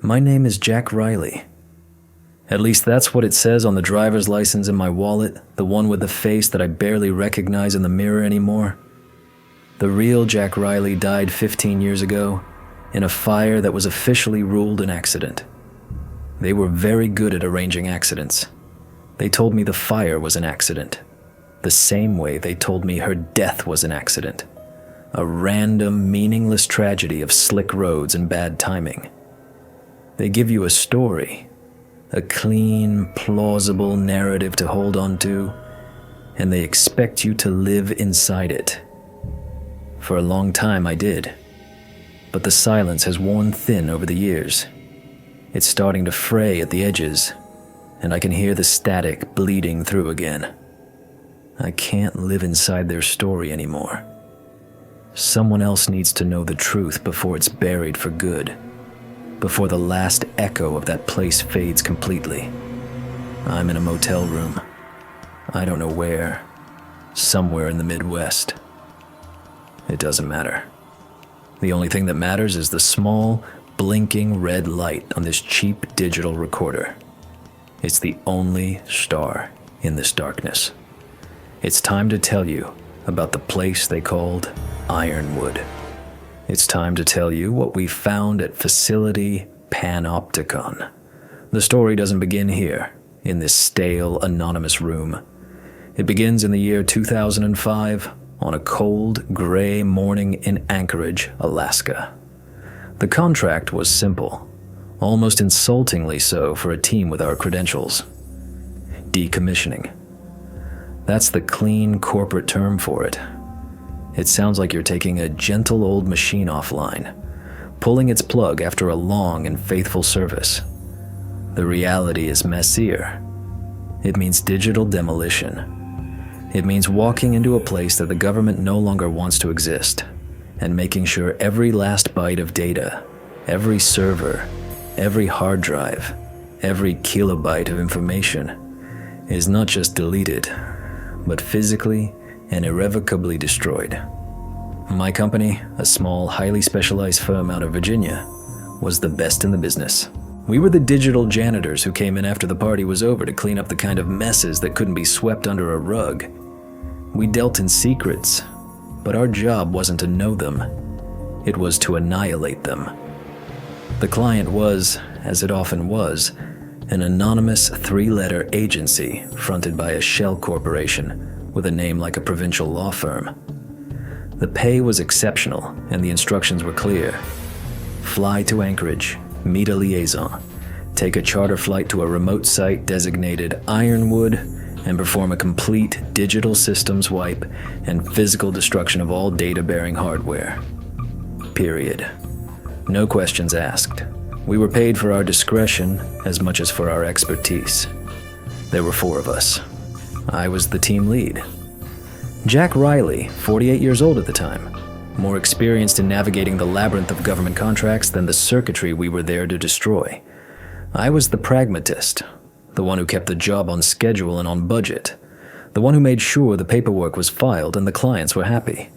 My name is Jack Riley. At least that's what it says on the driver's license in my wallet, the one with the face that I barely recognize in the mirror anymore. The real Jack Riley died 15 years ago in a fire that was officially ruled an accident. They were very good at arranging accidents. They told me the fire was an accident, the same way they told me her death was an accident. A random, meaningless tragedy of slick roads and bad timing. They give you a story, a clean, plausible narrative to hold on to, and they expect you to live inside it. For a long time I did, but the silence has worn thin over the years. It's starting to fray at the edges, and I can hear the static bleeding through again. I can't live inside their story anymore. Someone else needs to know the truth before it's buried for good, before the last echo of that place fades completely. I'm in a motel room. I don't know where. Somewhere in the Midwest. It doesn't matter. The only thing that matters is the small, blinking red light on this cheap digital recorder. It's the only star in this darkness. It's time to tell you about the place they called Ironwood. It's time to tell you what we found at facility Panopticon. The story doesn't begin here, in this stale, anonymous room. It begins in the year 2005, on a cold, gray morning in Anchorage, Alaska. The contract was simple, almost insultingly so for a team with our credentials. Decommissioning. That's the clean corporate term for it. It sounds like you're taking a gentle old machine offline, pulling its plug after a long and faithful service. The reality is messier. It means digital demolition. It means walking into a place that the government no longer wants to exist, and making sure every last byte of data, every server, every hard drive, every kilobyte of information is not just deleted, but physically and irrevocably destroyed. My company, a small, highly specialized firm out of Virginia, was the best in the business. We were the digital janitors who came in after the party was over to clean up the kind of messes that couldn't be swept under a rug. We dealt in secrets, but our job wasn't to know them. It was to annihilate them. The client was, as it often was, an anonymous three-letter agency fronted by a shell corporation with a name like a provincial law firm. The pay was exceptional and the instructions were clear. Fly to Anchorage, meet a liaison, take a charter flight to a remote site designated Ironwood, and perform a complete digital systems wipe and physical destruction of all data-bearing hardware. Period. No questions asked. We were paid for our discretion as much as for our expertise. There were 4 of us. I was the team lead. Jack Riley, 48 years old at the time, more experienced in navigating the labyrinth of government contracts than the circuitry we were there to destroy. I was the pragmatist, the one who kept the job on schedule and on budget, the one who made sure the paperwork was filed and the clients were happy.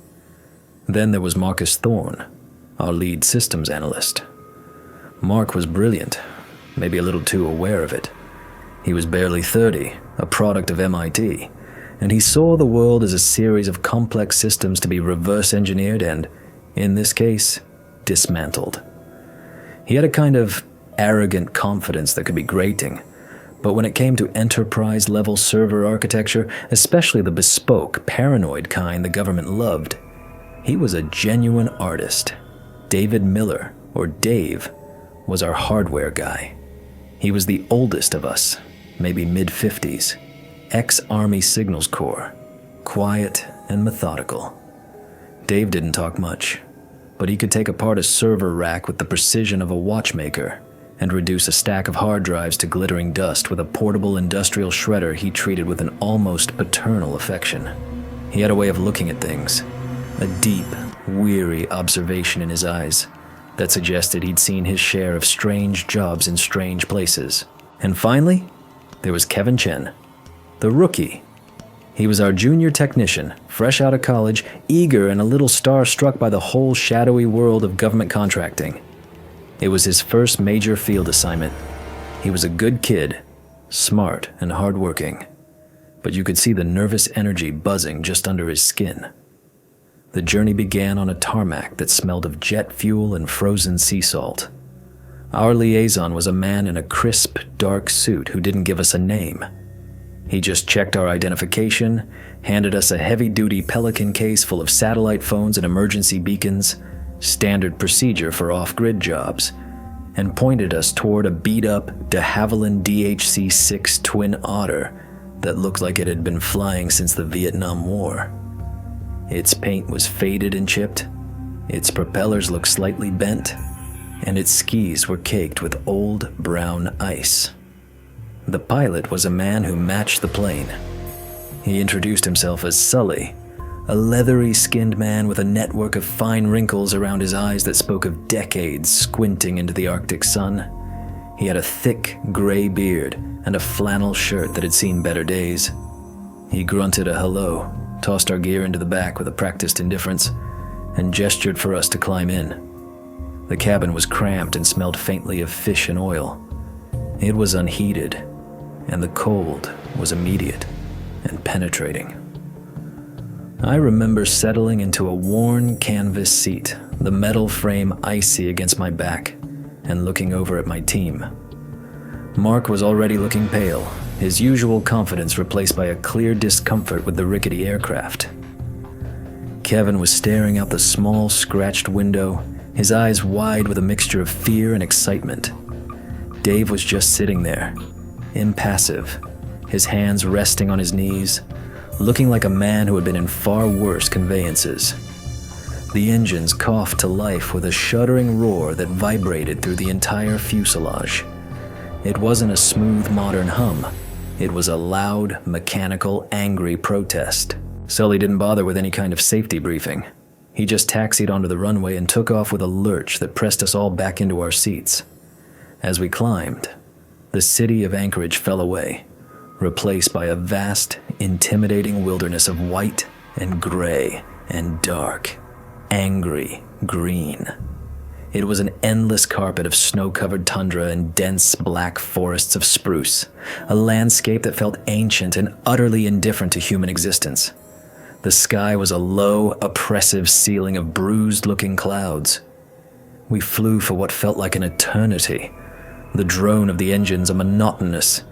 Then there was Marcus Thorne, our lead systems analyst. Mark was brilliant, maybe a little too aware of it. He was barely 30, a product of MIT, and he saw the world as a series of complex systems to be reverse engineered and, in this case, dismantled. He had a kind of arrogant confidence that could be grating, but when it came to enterprise-level server architecture, especially the bespoke, paranoid kind the government loved, he was a genuine artist. David Miller, or Dave, was our hardware guy. He was the oldest of us, maybe mid-50s, ex-Army Signals Corps, quiet and methodical. Dave didn't talk much, but he could take apart a server rack with the precision of a watchmaker and reduce a stack of hard drives to glittering dust with a portable industrial shredder he treated with an almost paternal affection. He had a way of looking at things, a deep, weary observation in his eyes that suggested he'd seen his share of strange jobs in strange places. And finally, there was Kevin Chen, the rookie. He was our junior technician, fresh out of college, eager and a little starstruck by the whole shadowy world of government contracting. It was his first major field assignment. He was a good kid, smart and hardworking, but you could see the nervous energy buzzing just under his skin. The journey began on a tarmac that smelled of jet fuel and frozen sea salt. Our liaison was a man in a crisp, dark suit who didn't give us a name. He just checked our identification, handed us a heavy-duty Pelican case full of satellite phones and emergency beacons, standard procedure for off-grid jobs, and pointed us toward a beat-up de Havilland DHC-6 Twin Otter that looked like it had been flying since the Vietnam War. Its paint was faded and chipped, its propellers looked slightly bent, and its skis were caked with old brown ice. The pilot was a man who matched the plane. He introduced himself as Sully, a leathery-skinned man with a network of fine wrinkles around his eyes that spoke of decades squinting into the Arctic sun. He had a thick, gray beard and a flannel shirt that had seen better days. He grunted a hello, tossed our gear into the back with a practiced indifference, and gestured for us to climb in. The cabin was cramped and smelled faintly of fish and oil. It was unheated, and the cold was immediate and penetrating. I remember settling into a worn canvas seat, the metal frame icy against my back, and looking over at my team. Mark was already looking pale, his usual confidence replaced by a clear discomfort with the rickety aircraft. Kevin was staring out the small, scratched window, his eyes wide with a mixture of fear and excitement. Dave was just sitting there, impassive, his hands resting on his knees, looking like a man who had been in far worse conveyances. The engines coughed to life with a shuddering roar that vibrated through the entire fuselage. It wasn't a smooth modern hum. It was a loud, mechanical, angry protest. Sully didn't bother with any kind of safety briefing. He just taxied onto the runway and took off with a lurch that pressed us all back into our seats. As we climbed, the city of Anchorage fell away, replaced by a vast, intimidating wilderness of white and gray and dark, angry green. It was an endless carpet of snow-covered tundra and dense black forests of spruce, a landscape that felt ancient and utterly indifferent to human existence. The sky was a low, oppressive ceiling of bruised-looking clouds. We flew for what felt like an eternity, the drone of the engines a monotonous,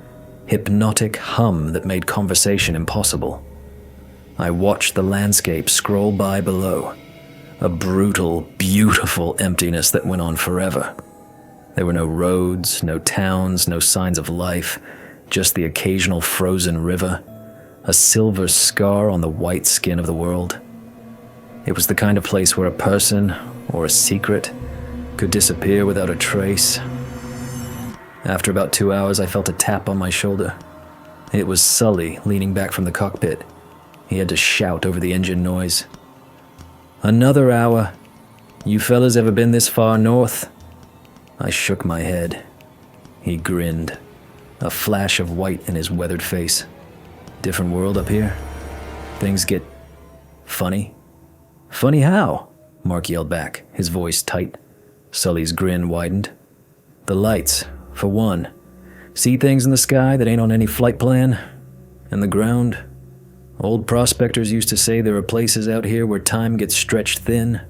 hypnotic hum that made conversation impossible. I watched the landscape scroll by below, a brutal, beautiful emptiness that went on forever. There were no roads, no towns, no signs of life, just the occasional frozen river, a silver scar on the white skin of the world. It was the kind of place where a person, or a secret, could disappear without a trace. After about 2 hours, I felt a tap on my shoulder. It was Sully leaning back from the cockpit. He had to shout over the engine noise. "Another hour. You fellas ever been this far north?" I shook my head. He grinned, a flash of white in his weathered face. "Different world up here? Things get funny?" "Funny how?" Mark yelled back, his voice tight. Sully's grin widened. "The lights, for one. See things in the sky that ain't on any flight plan? And the ground? Old prospectors used to say there are places out here where time gets stretched thin,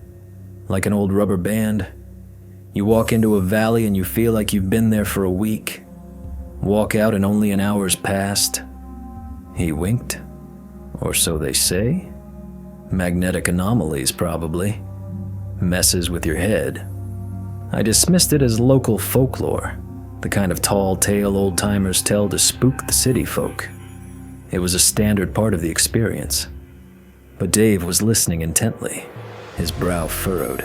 like an old rubber band. You walk into a valley and you feel like you've been there for a week. Walk out and only an hour's passed." He winked. "Or so they say. Magnetic anomalies, probably. Messes with your head." I dismissed it as local folklore, the kind of tall tale old-timers tell to spook the city folk. It was a standard part of the experience. But Dave was listening intently, his brow furrowed.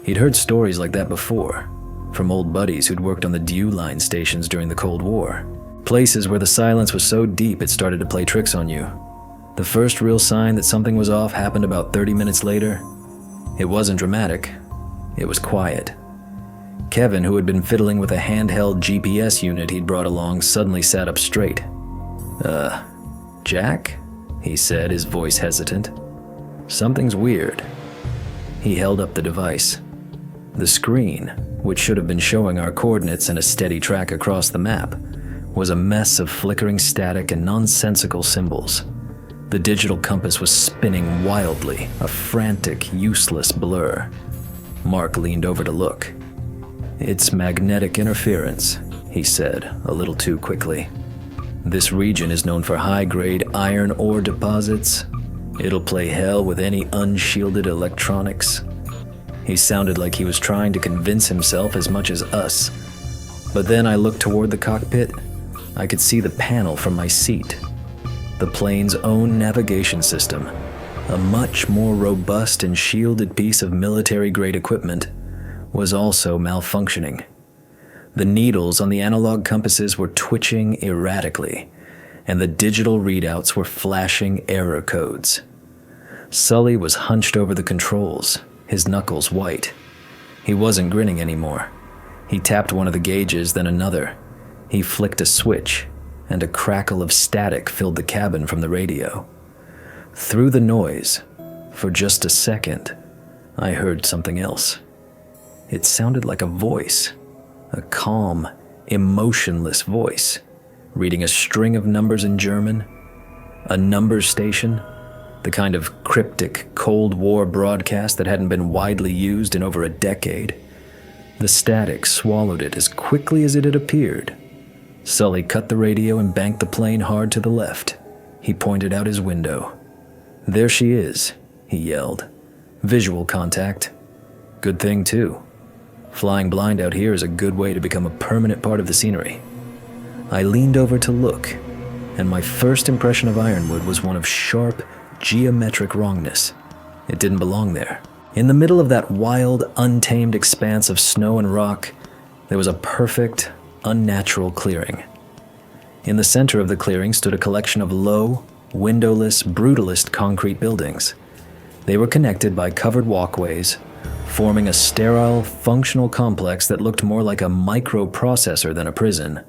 He'd heard stories like that before, from old buddies who'd worked on the Dew Line stations during the Cold War. Places where the silence was so deep it started to play tricks on you. The first real sign that something was off happened about 30 minutes later. It wasn't dramatic. It was quiet. Kevin, who had been fiddling with a handheld GPS unit he'd brought along, suddenly sat up straight. Jack?" he said, his voice hesitant. "Something's weird." He held up the device. The screen, which should have been showing our coordinates and a steady track across the map, was a mess of flickering static and nonsensical symbols. The digital compass was spinning wildly, a frantic, useless blur. Mark leaned over to look. "It's magnetic interference," he said, a little too quickly. "This region is known for high-grade iron ore deposits. It'll play hell with any unshielded electronics." He sounded like he was trying to convince himself as much as us. But then I looked toward the cockpit. I could see the panel from my seat. The plane's own navigation system, a much more robust and shielded piece of military-grade equipment, was also malfunctioning. The needles on the analog compasses were twitching erratically, and the digital readouts were flashing error codes. Sully was hunched over the controls, his knuckles white. He wasn't grinning anymore. He tapped one of the gauges, then another. He flicked a switch, and a crackle of static filled the cabin from the radio. Through the noise, for just a second, I heard something else. It sounded like a voice, a calm, emotionless voice, reading a string of numbers in German, a numbers station, the kind of cryptic Cold War broadcast that hadn't been widely used in over a decade. The static swallowed it as quickly as it had appeared. Sully cut the radio and banked the plane hard to the left. He pointed out his window. "There she is," he yelled. "Visual contact. Good thing, too. Flying blind out here is a good way to become a permanent part of the scenery." I leaned over to look, and my first impression of Ironwood was one of sharp, geometric wrongness. It didn't belong there. In the middle of that wild, untamed expanse of snow and rock, there was a perfect, unnatural clearing. In the center of the clearing stood a collection of low, windowless, brutalist concrete buildings. They were connected by covered walkways, forming a sterile, functional complex that looked more like a microprocessor than a prison.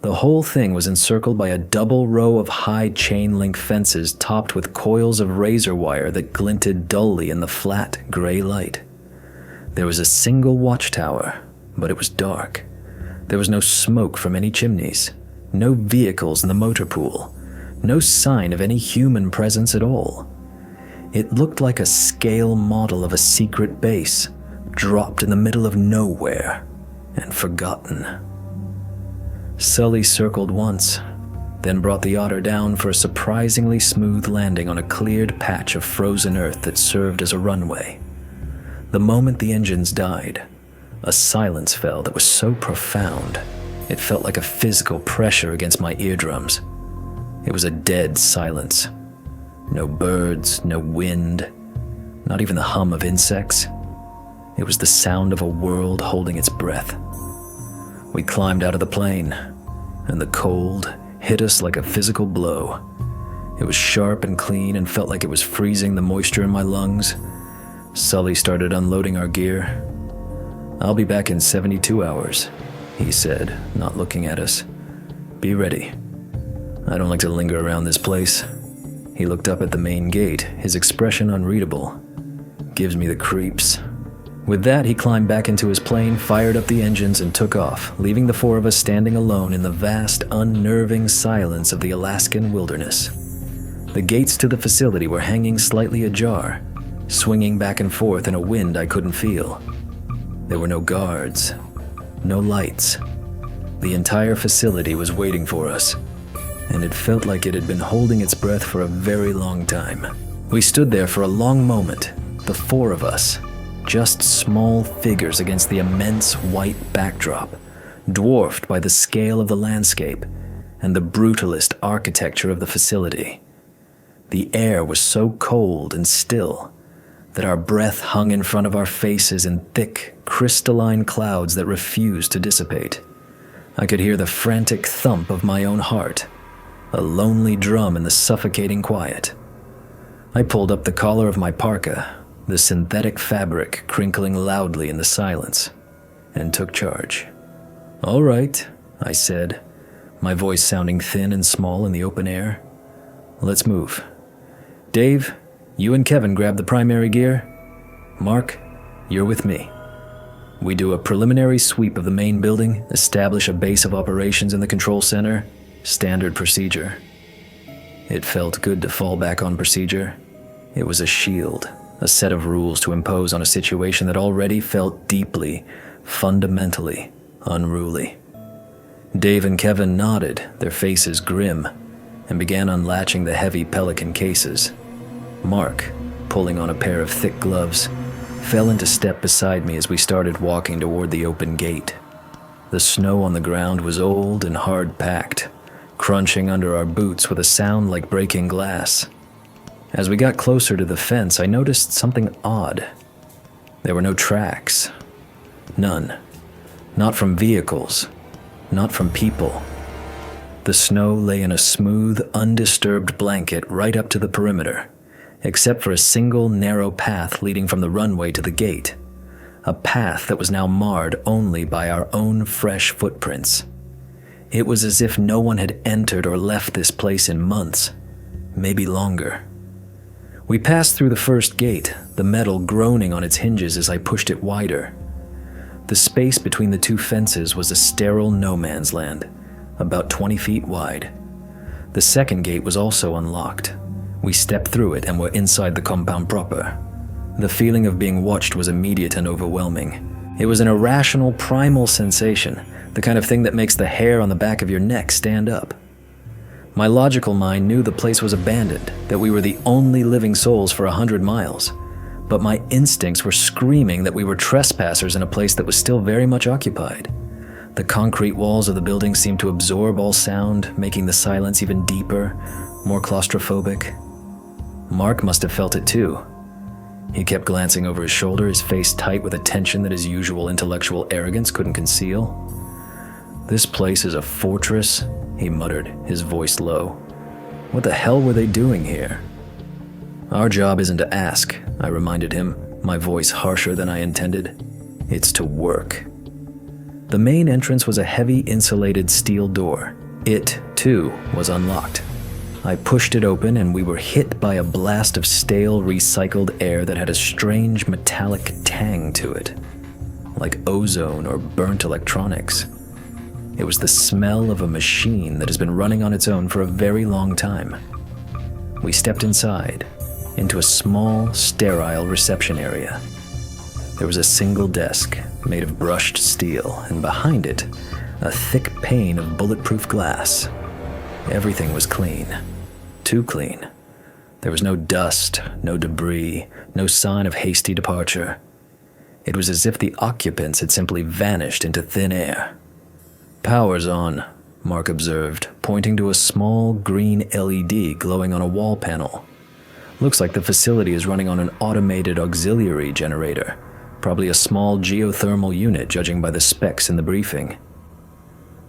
The whole thing was encircled by a double row of high chain-link fences topped with coils of razor wire that glinted dully in the flat, gray light. There was a single watchtower, but it was dark. There was no smoke from any chimneys, no vehicles in the motor pool, no sign of any human presence at all. It looked like a scale model of a secret base, dropped in the middle of nowhere and forgotten. Sully circled once, then brought the otter down for a surprisingly smooth landing on a cleared patch of frozen earth that served as a runway. The moment the engines died, a silence fell that was so profound, it felt like a physical pressure against my eardrums. It was a dead silence. No birds, no wind, not even the hum of insects. It was the sound of a world holding its breath. We climbed out of the plane, and the cold hit us like a physical blow. It was sharp and clean and felt like it was freezing the moisture in my lungs. Sully started unloading our gear. "I'll be back in 72 hours, he said, not looking at us. "Be ready. I don't like to linger around this place." He looked up at the main gate, his expression unreadable. "Gives me the creeps." With that, he climbed back into his plane, fired up the engines, and took off, leaving the four of us standing alone in the vast, unnerving silence of the Alaskan wilderness. The gates to the facility were hanging slightly ajar, swinging back and forth in a wind I couldn't feel. There were no guards, no lights. The entire facility was waiting for us, and it felt like it had been holding its breath for a very long time. We stood there for a long moment, the four of us, just small figures against the immense white backdrop, dwarfed by the scale of the landscape and the brutalist architecture of the facility. The air was so cold and still that our breath hung in front of our faces in thick, crystalline clouds that refused to dissipate. I could hear the frantic thump of my own heart, a lonely drum in the suffocating quiet. I pulled up the collar of my parka, the synthetic fabric crinkling loudly in the silence, and took charge. "All right," I said, my voice sounding thin and small in the open air. "Let's move. Dave, you and Kevin grab the primary gear. Mark, you're with me." We do a preliminary sweep of the main building, establish a base of operations in the control center. Standard procedure. It felt good to fall back on procedure. It was a shield, a set of rules to impose on a situation that already felt deeply, fundamentally unruly. Dave and Kevin nodded, their faces grim, and began unlatching the heavy Pelican cases. Mark, pulling on a pair of thick gloves, fell into step beside me as we started walking toward the open gate. The snow on the ground was old and hard-packed, crunching under our boots with a sound like breaking glass. As we got closer to the fence, I noticed something odd. There were no tracks. None. Not from vehicles. Not from people. The snow lay in a smooth, undisturbed blanket right up to the perimeter, except for a single narrow path leading from the runway to the gate. A path that was now marred only by our own fresh footprints. It was as if no one had entered or left this place in months, maybe longer. We passed through the first gate, the metal groaning on its hinges as I pushed it wider. The space between the two fences was a sterile no man's land, about 20 feet wide. The second gate was also unlocked. We stepped through it and were inside the compound proper. The feeling of being watched was immediate and overwhelming. It was an irrational, primal sensation, the kind of thing that makes the hair on the back of your neck stand up. My logical mind knew the place was abandoned, that we were the only living souls for 100 miles, but my instincts were screaming that we were trespassers in a place that was still very much occupied. The concrete walls of the building seemed to absorb all sound, making the silence even deeper, more claustrophobic. Mark must have felt it too. He kept glancing over his shoulder, his face tight with a tension that his usual intellectual arrogance couldn't conceal. "This place is a fortress," he muttered, his voice low. "What the hell were they doing here?" "Our job isn't to ask," I reminded him, my voice harsher than I intended. "It's to work." The main entrance was a heavy insulated steel door. It, too, was unlocked. I pushed it open and we were hit by a blast of stale, recycled air that had a strange metallic tang to it, like ozone or burnt electronics. It was the smell of a machine that has been running on its own for a very long time. We stepped inside, into a small, sterile reception area. There was a single desk made of brushed steel, and behind it, a thick pane of bulletproof glass. Everything was clean. Too clean. There was no dust, no debris, no sign of hasty departure. It was as if the occupants had simply vanished into thin air. "Power's on," Mark observed, pointing to a small green LED glowing on a wall panel. "Looks like the facility is running on an automated auxiliary generator, probably a small geothermal unit judging by the specs in the briefing."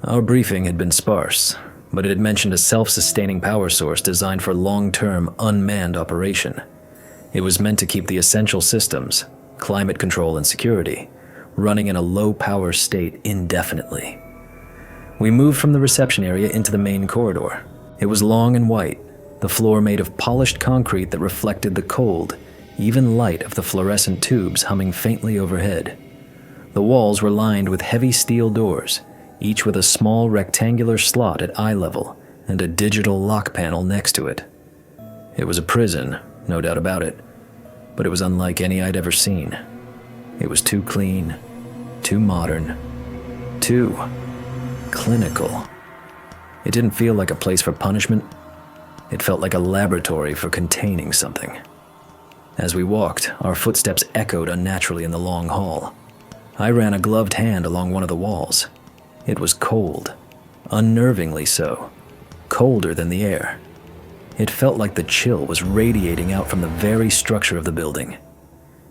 Our briefing had been sparse, but it had mentioned a self-sustaining power source designed for long-term, unmanned operation. It was meant to keep the essential systems, climate control and security, running in a low-power state indefinitely. We moved from the reception area into the main corridor. It was long and white, the floor made of polished concrete that reflected the cold, even light of the fluorescent tubes humming faintly overhead. The walls were lined with heavy steel doors, each with a small rectangular slot at eye level and a digital lock panel next to it. It was a prison, no doubt about it, but it was unlike any I'd ever seen. It was too clean, too modern, too clinical. It didn't feel like a place for punishment. It felt like a laboratory for containing something. As we walked, our footsteps echoed unnaturally in the long hall. I ran a gloved hand along one of the walls. It was cold, unnervingly so, colder than the air. It felt like the chill was radiating out from the very structure of the building.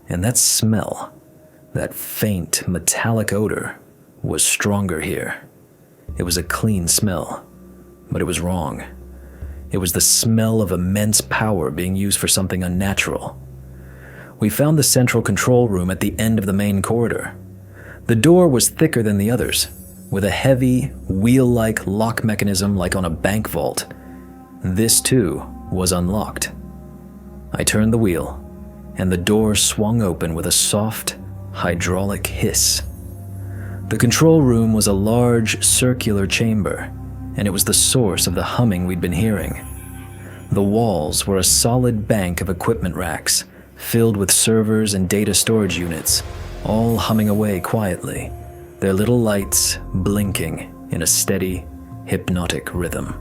And that smell, that faint, metallic odor, was stronger here. It was a clean smell, but it was wrong. It was the smell of immense power being used for something unnatural. We found the central control room at the end of the main corridor. The door was thicker than the others, with a heavy, wheel-like lock mechanism like on a bank vault. This, too, was unlocked. I turned the wheel, and the door swung open with a soft, hydraulic hiss. The control room was a large, circular chamber, and it was the source of the humming we'd been hearing. The walls were a solid bank of equipment racks, filled with servers and data storage units, all humming away quietly, their little lights blinking in a steady, hypnotic rhythm.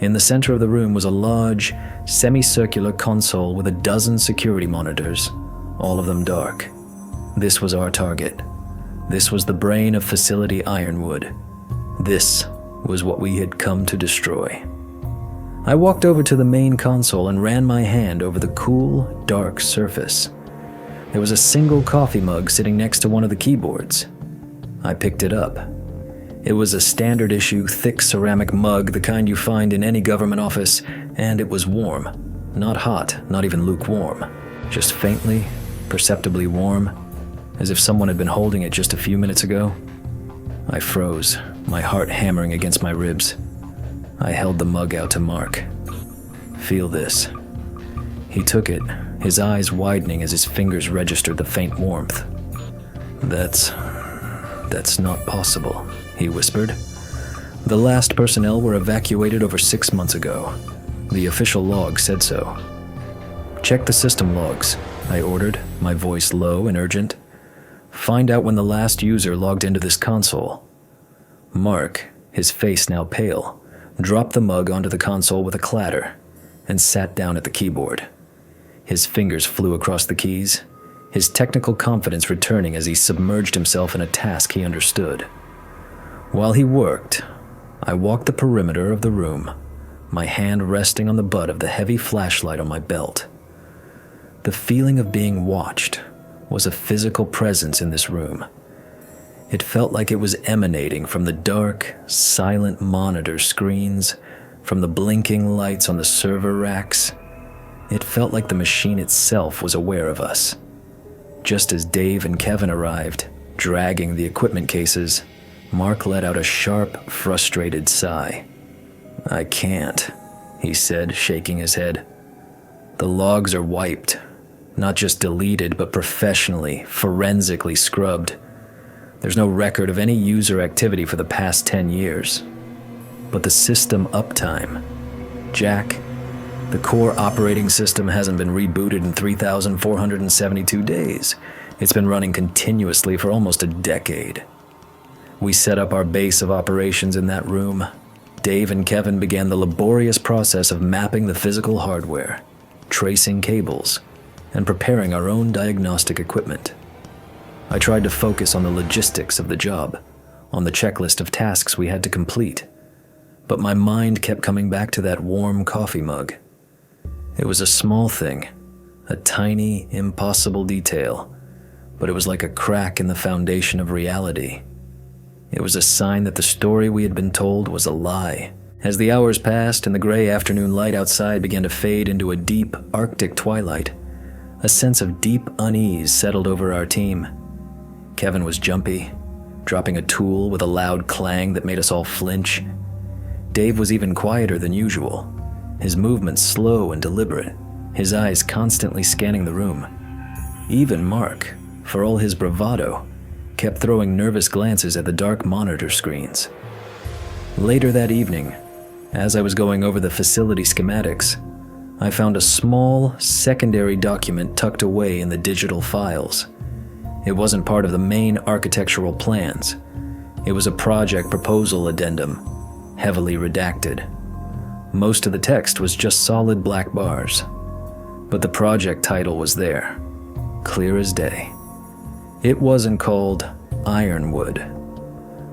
In the center of the room was a large, semicircular console with a dozen security monitors, all of them dark. This was our target. This was the brain of Facility Ironwood. This was what we had come to destroy. I walked over to the main console and ran my hand over the cool, dark surface. There was a single coffee mug sitting next to one of the keyboards. I picked it up. It was a standard-issue, thick ceramic mug, the kind you find in any government office, and it was warm. Not hot, not even lukewarm. Just faintly, perceptibly warm, as if someone had been holding it just a few minutes ago. I froze, my heart hammering against my ribs. I held the mug out to Mark. "Feel this." He took it, his eyes widening as his fingers registered the faint warmth. That's not possible," he whispered. "The last personnel were evacuated over 6 months ago. The official log said so." "Check the system logs," I ordered, my voice low and urgent. "Find out when the last user logged into this console." Mark, his face now pale, dropped the mug onto the console with a clatter and sat down at the keyboard. His fingers flew across the keys, his technical confidence returning as he submerged himself in a task he understood. While he worked, I walked the perimeter of the room, my hand resting on the butt of the heavy flashlight on my belt. The feeling of being watched was a physical presence in this room. It felt like it was emanating from the dark, silent monitor screens, from the blinking lights on the server racks. It felt like the machine itself was aware of us. Just as Dave and Kevin arrived, dragging the equipment cases, Mark let out a sharp, frustrated sigh. "I can't," he said, shaking his head. "The logs are wiped. Not just deleted, but professionally, forensically scrubbed. There's no record of any user activity for the past 10 years. But the system uptime, Jack, the core operating system hasn't been rebooted in 3,472 days. It's been running continuously for almost a decade. We set up our base of operations in that room. Dave and Kevin began the laborious process of mapping the physical hardware, tracing cables, and preparing our own diagnostic equipment. I tried to focus on the logistics of the job, on the checklist of tasks we had to complete, but my mind kept coming back to that warm coffee mug. It was a small thing, a tiny, impossible detail, but it was like a crack in the foundation of reality. It was a sign that the story we had been told was a lie. As the hours passed and the gray afternoon light outside began to fade into a deep, Arctic twilight, a sense of deep unease settled over our team. Kevin was jumpy, dropping a tool with a loud clang that made us all flinch. Dave was even quieter than usual, his movements slow and deliberate, his eyes constantly scanning the room. Even Mark, for all his bravado, kept throwing nervous glances at the dark monitor screens. Later that evening, as I was going over the facility schematics, I found a small, secondary document tucked away in the digital files. It wasn't part of the main architectural plans. It was a project proposal addendum, heavily redacted. Most of the text was just solid black bars, but the project title was there, clear as day. It wasn't called Ironwood.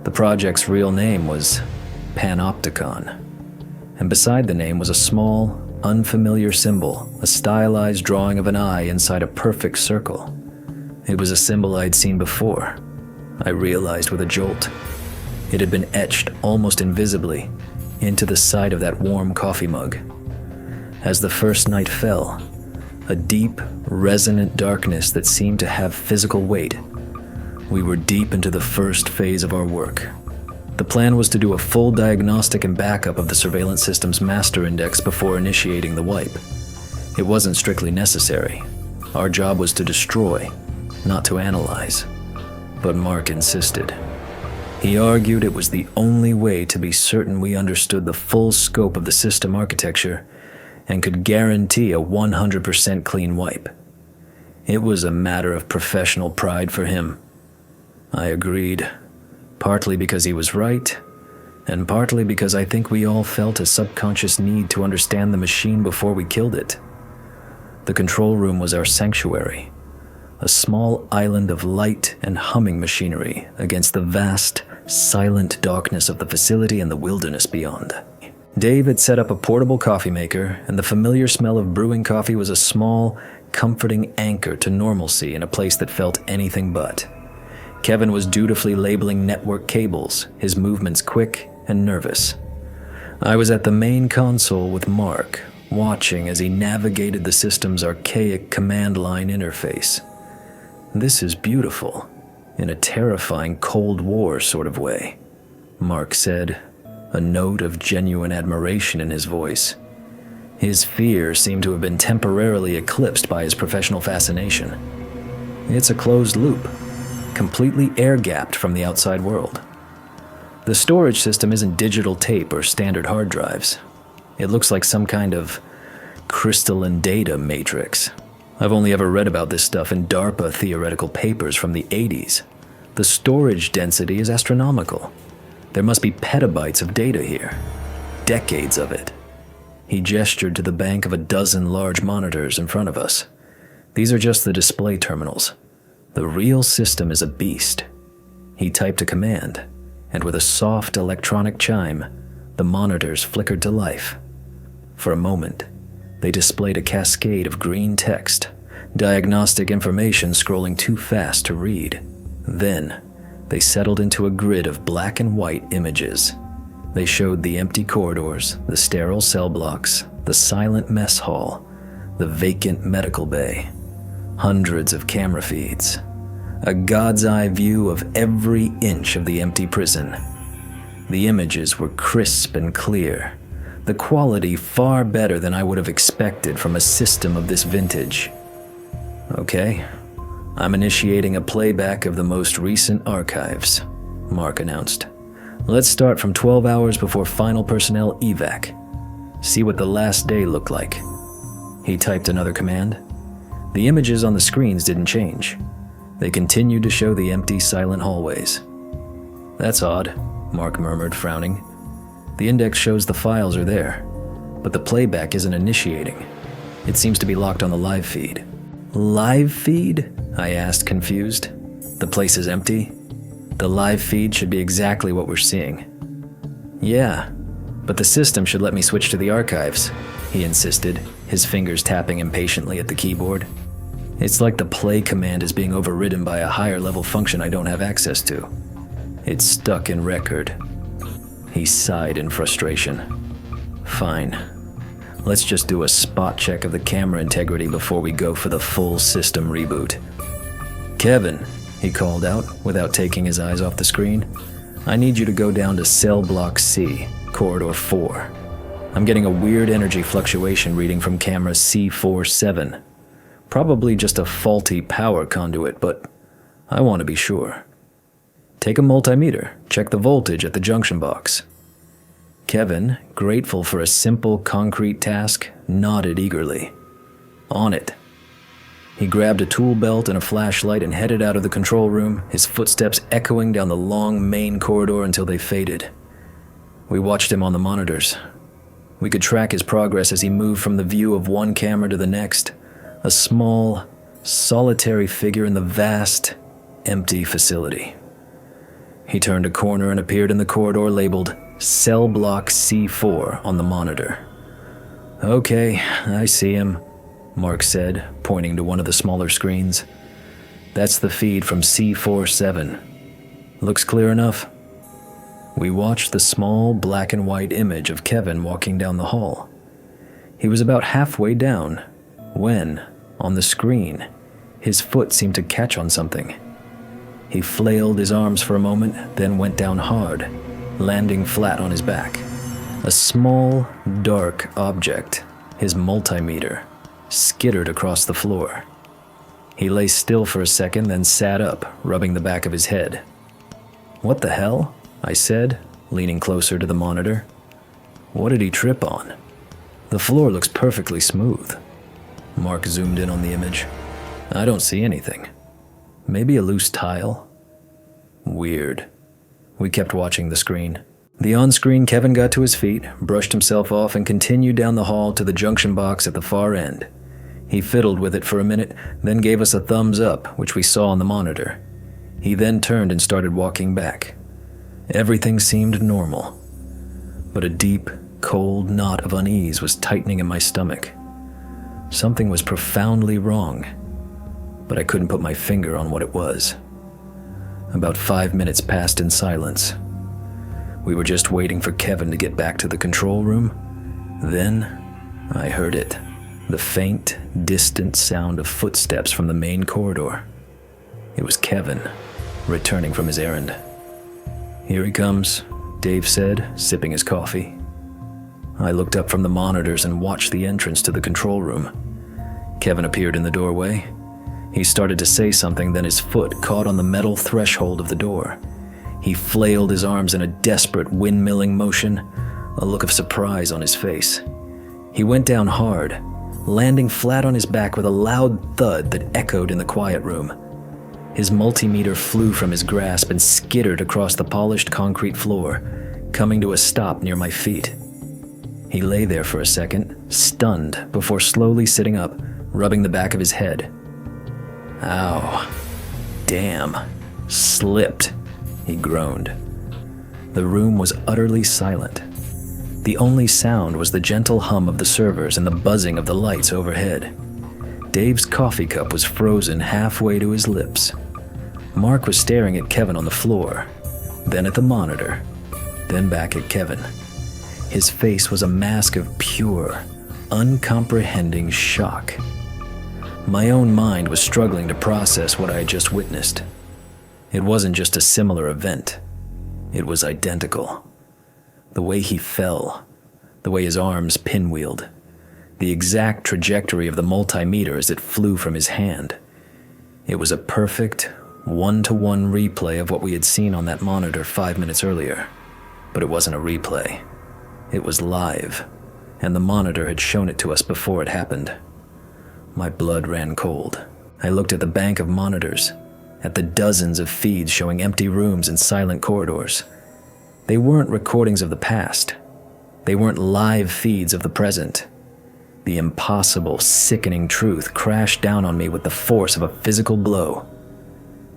The project's real name was Panopticon, and beside the name was a small, unfamiliar symbol, a stylized drawing of an eye inside a perfect circle. It was a symbol I'd seen before, I realized with a jolt. It had been etched almost invisibly into the side of that warm coffee mug. As the first night fell, a deep, resonant darkness that seemed to have physical weight, we were deep into the first phase of our work. The plan was to do a full diagnostic and backup of the surveillance system's master index before initiating the wipe. It wasn't strictly necessary. Our job was to destroy, not to analyze. But Mark insisted. He argued it was the only way to be certain we understood the full scope of the system architecture and could guarantee a 100% clean wipe. It was a matter of professional pride for him. I agreed, partly because he was right, and partly because I think we all felt a subconscious need to understand the machine before we killed it. The control room was our sanctuary, a small island of light and humming machinery against the vast, silent darkness of the facility and the wilderness beyond. Dave had set up a portable coffee maker, and the familiar smell of brewing coffee was a small, comforting anchor to normalcy in a place that felt anything but. Kevin was dutifully labeling network cables, his movements quick and nervous. I was at the main console with Mark, watching as he navigated the system's archaic command line interface. "This is beautiful, in a terrifying Cold War sort of way," Mark said, a note of genuine admiration in his voice. His fear seemed to have been temporarily eclipsed by his professional fascination. "It's a closed loop, completely air-gapped from the outside world. The storage system isn't digital tape or standard hard drives. It looks like some kind of crystalline data matrix. I've only ever read about this stuff in DARPA theoretical papers from the 80s. The storage density is astronomical. There must be petabytes of data here. Decades of it." He gestured to the bank of a dozen large monitors in front of us. "These are just the display terminals. The real system is a beast." He typed a command, and with a soft electronic chime, the monitors flickered to life. For a moment, they displayed a cascade of green text, diagnostic information scrolling too fast to read. Then, they settled into a grid of black and white images. They showed the empty corridors, the sterile cell blocks, the silent mess hall, the vacant medical bay, hundreds of camera feeds, a god's eye view of every inch of the empty prison. The images were crisp and clear, the quality far better than I would have expected from a system of this vintage. "Okay, I'm initiating a playback of the most recent archives," Mark announced. "Let's start from 12 hours before final personnel evac. See what the last day looked like." He typed another command. The images on the screens didn't change. They continued to show the empty, silent hallways. "That's odd," Mark murmured, frowning. "The index shows the files are there, but the playback isn't initiating. It seems to be locked on the live feed." "Live feed?" I asked, confused. "The place is empty? The live feed should be exactly what we're seeing." "Yeah, but the system should let me switch to the archives," he insisted, his fingers tapping impatiently at the keyboard. "It's like the play command is being overridden by a higher-level function I don't have access to. It's stuck in record." He sighed in frustration. "Fine. Let's just do a spot check of the camera integrity before we go for the full system reboot." "Kevin," he called out, without taking his eyes off the screen, "I need you to go down to cell block C, corridor 4. I'm getting a weird energy fluctuation reading from camera C47. Probably just a faulty power conduit, but I want to be sure. Take a multimeter, check the voltage at the junction box." Kevin, grateful for a simple concrete task, nodded eagerly. "On it." He grabbed a tool belt and a flashlight and headed out of the control room, his footsteps echoing down the long main corridor until they faded. We watched him on the monitors. We could track his progress as he moved from the view of one camera to the next, a small, solitary figure in the vast, empty facility. He turned a corner and appeared in the corridor labeled Cell Block C4 on the monitor. "Okay, I see him," Mark said, pointing to one of the smaller screens. "That's the feed from C47. Looks clear enough?" We watched the small black and white image of Kevin walking down the hall. He was about halfway down when, on the screen, his foot seemed to catch on something. He flailed his arms for a moment, then went down hard, landing flat on his back. A small, dark object, his multimeter, skittered across the floor. He lay still for a second, then sat up, rubbing the back of his head. "What the hell?" I said, leaning closer to the monitor. "What did he trip on? The floor looks perfectly smooth." Mark zoomed in on the image. "I don't see anything. Maybe a loose tile?" Weird. We kept watching the screen. The on-screen Kevin got to his feet, brushed himself off, and continued down the hall to the junction box at the far end. He fiddled with it for a minute, then gave us a thumbs up, which we saw on the monitor. He then turned and started walking back. Everything seemed normal, but a deep, cold knot of unease was tightening in my stomach. Something was profoundly wrong, but I couldn't put my finger on what it was. About 5 minutes passed in silence. We were just waiting for Kevin to get back to the control room. Then I heard it. The faint, distant sound of footsteps from the main corridor. It was Kevin, returning from his errand. "Here he comes," Dave said, sipping his coffee. I looked up from the monitors and watched the entrance to the control room. Kevin appeared in the doorway. He started to say something, then his foot caught on the metal threshold of the door. He flailed his arms in a desperate windmilling motion, a look of surprise on his face. He went down hard, landing flat on his back with a loud thud that echoed in the quiet room. His multimeter flew from his grasp and skittered across the polished concrete floor, coming to a stop near my feet. He lay there for a second, stunned, before slowly sitting up, rubbing the back of his head. "Ow. Damn. Slipped," he groaned. The room was utterly silent. The only sound was the gentle hum of the servers and the buzzing of the lights overhead. Dave's coffee cup was frozen halfway to his lips. Mark was staring at Kevin on the floor, then at the monitor, then back at Kevin. His face was a mask of pure, uncomprehending shock. My own mind was struggling to process what I had just witnessed. It wasn't just a similar event. It was identical. The way he fell, the way his arms pinwheeled, the exact trajectory of the multimeter as it flew from his hand. It was a perfect, one-to-one replay of what we had seen on that monitor 5 minutes earlier. But it wasn't a replay. It was live, and the monitor had shown it to us before it happened. My blood ran cold. I looked at the bank of monitors, at the dozens of feeds showing empty rooms and silent corridors. They weren't recordings of the past. They weren't live feeds of the present. The impossible, sickening truth crashed down on me with the force of a physical blow.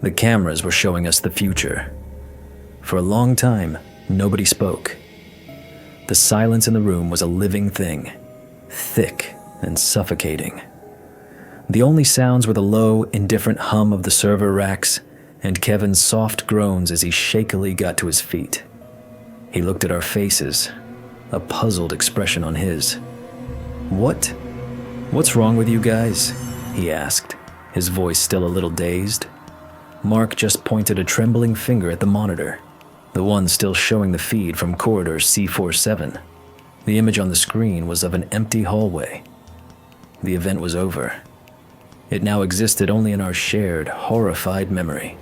The cameras were showing us the future. For a long time, nobody spoke. The silence in the room was a living thing, thick and suffocating. The only sounds were the low, indifferent hum of the server racks and Kevin's soft groans as he shakily got to his feet. He looked at our faces, a puzzled expression on his. What's wrong with you guys?" he asked, his voice still a little dazed. Mark just pointed a trembling finger at the monitor, the one still showing the feed from corridor C47. The image on the screen was of an empty hallway. The event was over. It now existed only in our shared, horrified memory.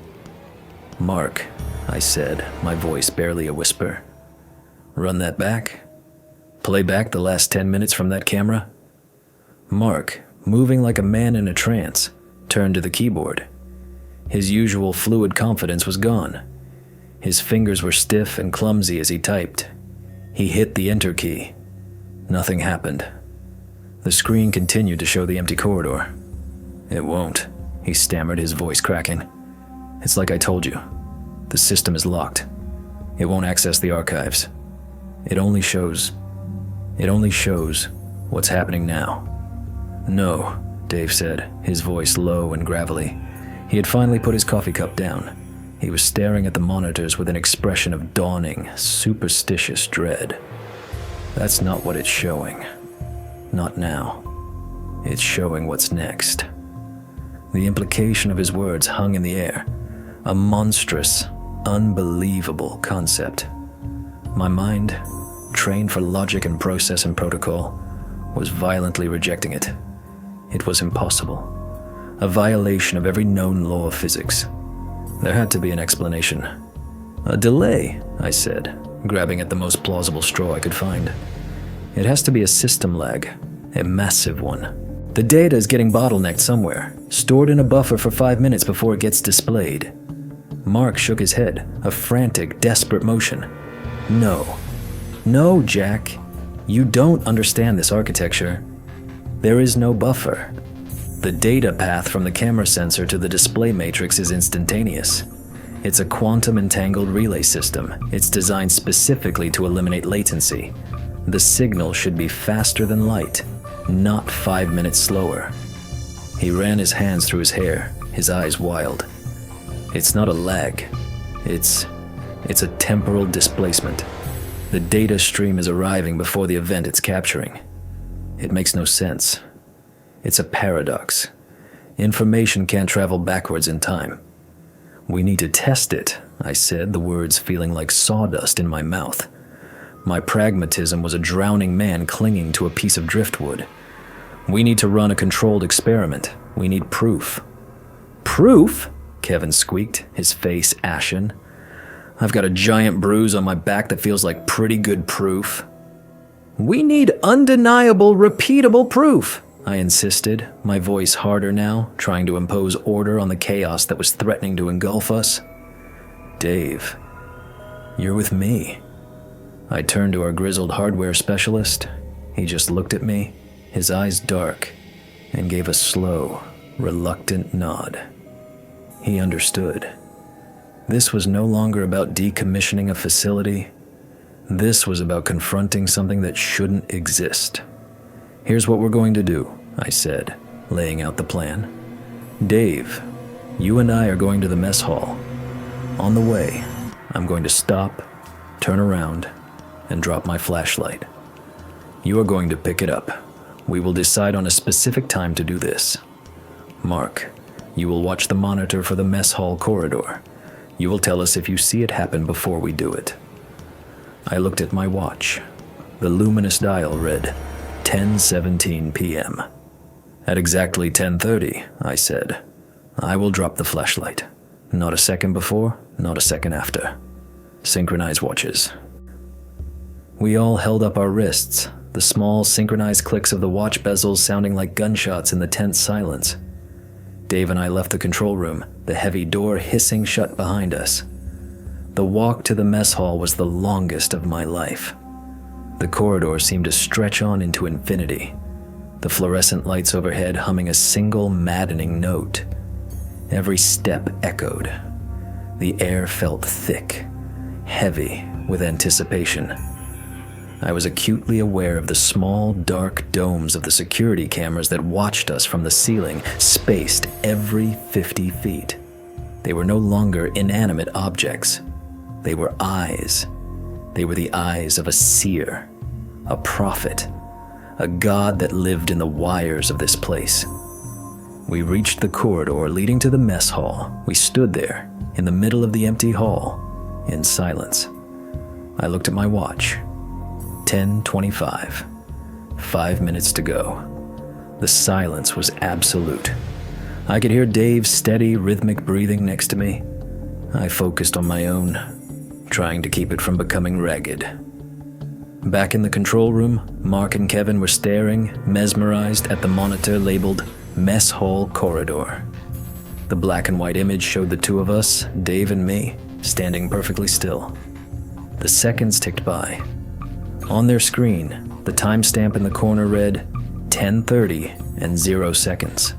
"Mark," I said, my voice barely a whisper. "Run that back? Play back the last 10 minutes from that camera?" Mark, moving like a man in a trance, turned to the keyboard. His usual fluid confidence was gone. His fingers were stiff and clumsy as he typed. He hit the enter key. Nothing happened. The screen continued to show the empty corridor. "It won't," he stammered, his voice cracking. "It's like I told you. The system is locked. It won't access the archives. It only shows what's happening now." "No," Dave said, his voice low and gravelly. He had finally put his coffee cup down. He was staring at the monitors with an expression of dawning, superstitious dread. "That's not what it's showing. Not now. It's showing what's next." The implication of his words hung in the air, a monstrous, unbelievable concept. My mind, trained for logic and process and protocol, was violently rejecting it. It was impossible. A violation of every known law of physics. There had to be an explanation. A delay, I said, grabbing at the most plausible straw I could find. It has to be a system lag, a massive one. The data is getting bottlenecked somewhere, stored in a buffer for 5 minutes before it gets displayed. Mark shook his head, a frantic, desperate motion. No, Jack. You don't understand this architecture. There is no buffer. The data path from the camera sensor to the display matrix is instantaneous. It's a quantum entangled relay system. It's designed specifically to eliminate latency. The signal should be faster than light, not 5 minutes slower. He ran his hands through his hair, his eyes wild. It's not a lag. It's a temporal displacement. The data stream is arriving before the event it's capturing. It makes no sense. It's a paradox. Information can't travel backwards in time. We need to test it, I said, the words feeling like sawdust in my mouth. My pragmatism was a drowning man clinging to a piece of driftwood. We need to run a controlled experiment. We need proof. Proof? Kevin squeaked, his face ashen. I've got a giant bruise on my back that feels like pretty good proof. We need undeniable, repeatable proof, I insisted, my voice harder now, trying to impose order on the chaos that was threatening to engulf us. Dave, you're with me. I turned to our grizzled hardware specialist. He just looked at me, his eyes dark, and gave a slow, reluctant nod. He understood. This was no longer about decommissioning a facility. This was about confronting something that shouldn't exist. Here's what we're going to do, I said, laying out the plan. Dave, you and I are going to the mess hall. On the way, I'm going to stop, turn around, and drop my flashlight. You are going to pick it up. We will decide on a specific time to do this. Mark, you will watch the monitor for the mess hall corridor. You will tell us if you see it happen before we do it. I looked at my watch. The luminous dial read 10:17 p.m. At exactly 10:30, I said, I will drop the flashlight. Not a second before, not a second after. Synchronize watches. We all held up our wrists, the small synchronized clicks of the watch bezels sounding like gunshots in the tense silence. Dave and I left the control room, the heavy door hissing shut behind us. The walk to the mess hall was the longest of my life. The corridor seemed to stretch on into infinity, the fluorescent lights overhead humming a single maddening note. Every step echoed. The air felt thick, heavy with anticipation. I was acutely aware of the small, dark domes of the security cameras that watched us from the ceiling, spaced every 50 feet. They were no longer inanimate objects. They were eyes. They were the eyes of a seer, a prophet, a god that lived in the wires of this place. We reached the corridor leading to the mess hall. We stood there, in the middle of the empty hall, in silence. I looked at my watch. 10:25. 5 minutes to go. The silence was absolute. I could hear Dave's steady, rhythmic breathing next to me. I focused on my own, trying to keep it from becoming ragged. Back in the control room, Mark and Kevin were staring, mesmerized, at the monitor labeled Mess Hall Corridor. The black and white image showed the two of us, Dave and me, standing perfectly still. The seconds ticked by. On their screen, the timestamp in the corner read 10:30 and 0 seconds.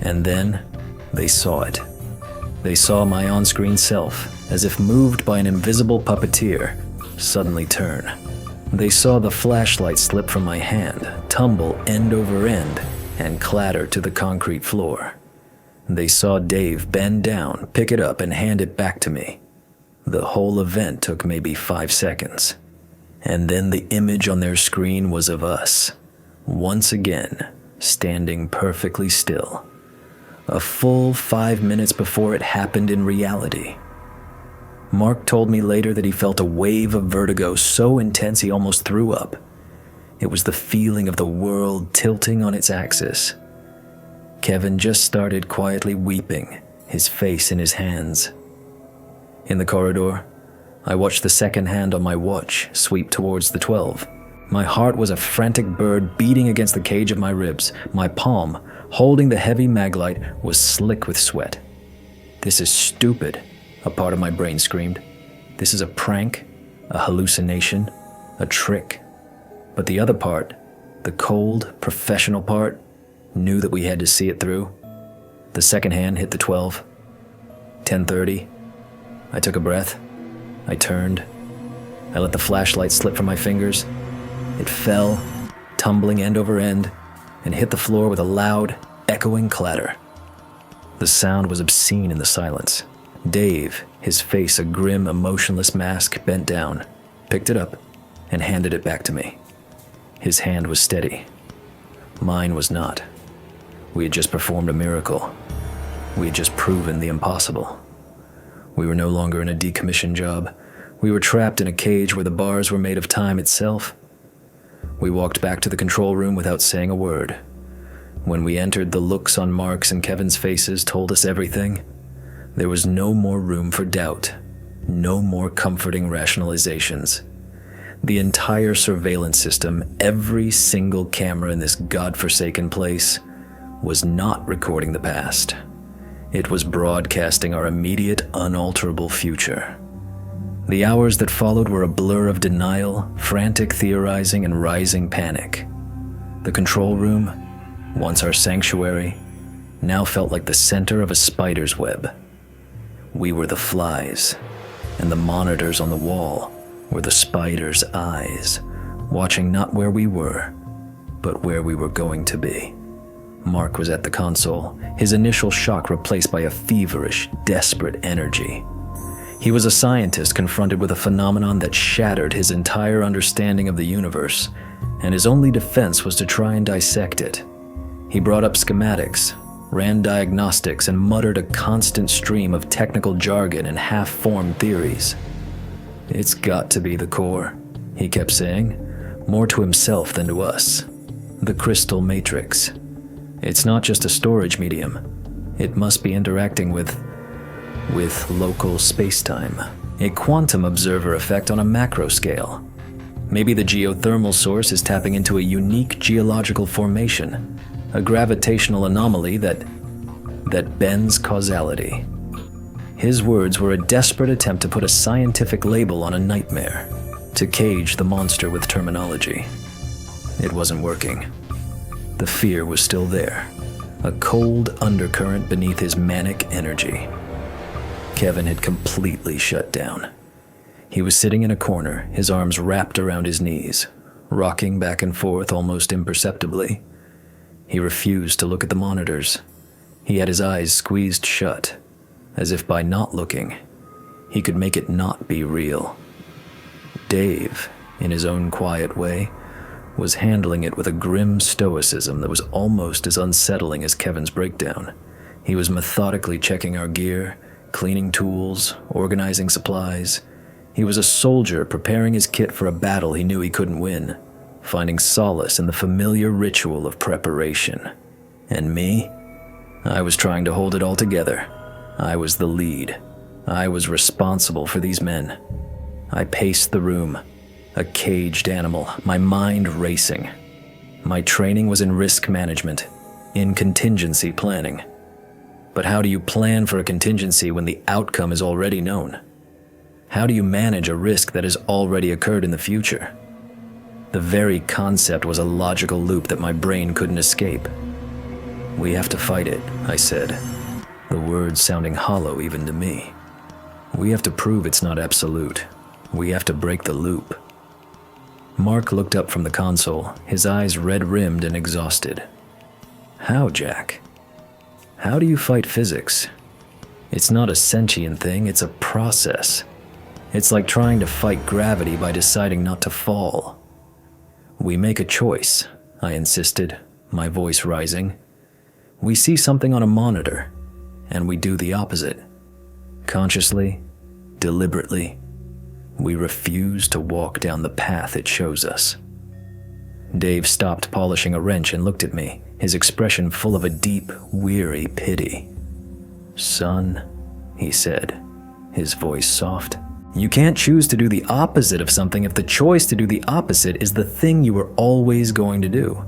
And then, they saw it. They saw my on-screen self, as if moved by an invisible puppeteer, suddenly turn. They saw the flashlight slip from my hand, tumble end over end, and clatter to the concrete floor. They saw Dave bend down, pick it up, and hand it back to me. The whole event took maybe 5 seconds. And then the image on their screen was of us, once again, standing perfectly still. A full 5 minutes before it happened in reality. Mark told me later that he felt a wave of vertigo so intense he almost threw up. It was the feeling of the world tilting on its axis. Kevin just started quietly weeping, his face in his hands. In the corridor, I watched the second hand on my watch sweep towards the 12. My heart was a frantic bird beating against the cage of my ribs. My palm, holding the heavy maglite, was slick with sweat. "This is stupid," a part of my brain screamed. "This is a prank, a hallucination, a trick." But the other part, the cold, professional part, knew that we had to see it through. The second hand hit the 12. 10:30. I took a breath. I turned. I let the flashlight slip from my fingers. It fell, tumbling end over end, and hit the floor with a loud, echoing clatter. The sound was obscene in the silence. Dave, his face a grim, emotionless mask, bent down, picked it up, and handed it back to me. His hand was steady. Mine was not. We had just performed a miracle. We had just proven the impossible. We were no longer in a decommission job. We were trapped in a cage where the bars were made of time itself. We walked back to the control room without saying a word. When we entered, the looks on Mark's and Kevin's faces told us everything. There was no more room for doubt, no more comforting rationalizations. The entire surveillance system, every single camera in this godforsaken place, was not recording the past. It was broadcasting our immediate, unalterable future. The hours that followed were a blur of denial, frantic theorizing, and rising panic. The control room, once our sanctuary, now felt like the center of a spider's web. We were the flies, and the monitors on the wall were the spider's eyes, watching not where we were, but where we were going to be. Mark was at the console, his initial shock replaced by a feverish, desperate energy. He was a scientist confronted with a phenomenon that shattered his entire understanding of the universe, and his only defense was to try and dissect it. He brought up schematics, ran diagnostics, and muttered a constant stream of technical jargon and half-formed theories. "It's got to be the core," he kept saying, more to himself than to us. "The crystal matrix. It's not just a storage medium. It must be interacting with local space-time. A quantum observer effect on a macro scale. Maybe the geothermal source is tapping into a unique geological formation, a gravitational anomaly that bends causality." His words were a desperate attempt to put a scientific label on a nightmare, to cage the monster with terminology. It wasn't working. The fear was still there, a cold undercurrent beneath his manic energy. Kevin had completely shut down. He was sitting in a corner, his arms wrapped around his knees, rocking back and forth almost imperceptibly. He refused to look at the monitors. He had his eyes squeezed shut, as if by not looking, he could make it not be real. Dave, in his own quiet way, was handling it with a grim stoicism that was almost as unsettling as Kevin's breakdown. He was methodically checking our gear, cleaning tools, organizing supplies. He was a soldier preparing his kit for a battle he knew he couldn't win, finding solace in the familiar ritual of preparation. And me? I was trying to hold it all together. I was the lead. I was responsible for these men. I paced the room, a caged animal, my mind racing. My training was in risk management, in contingency planning. But how do you plan for a contingency when the outcome is already known? How do you manage a risk that has already occurred in the future? The very concept was a logical loop that my brain couldn't escape. "We have to fight it," I said, the words sounding hollow even to me. "We have to prove it's not absolute. We have to break the loop." Mark looked up from the console, his eyes red-rimmed and exhausted. "How, Jack? How do you fight physics? It's not a sentient thing, it's a process. It's like trying to fight gravity by deciding not to fall." "We make a choice," I insisted, my voice rising. "We see something on a monitor, and we do the opposite. Consciously, deliberately, we refuse to walk down the path it shows us." Dave stopped polishing a wrench and looked at me, his expression full of a deep, weary pity. "Son," he said, his voice soft, "you can't choose to do the opposite of something if the choice to do the opposite is the thing you were always going to do."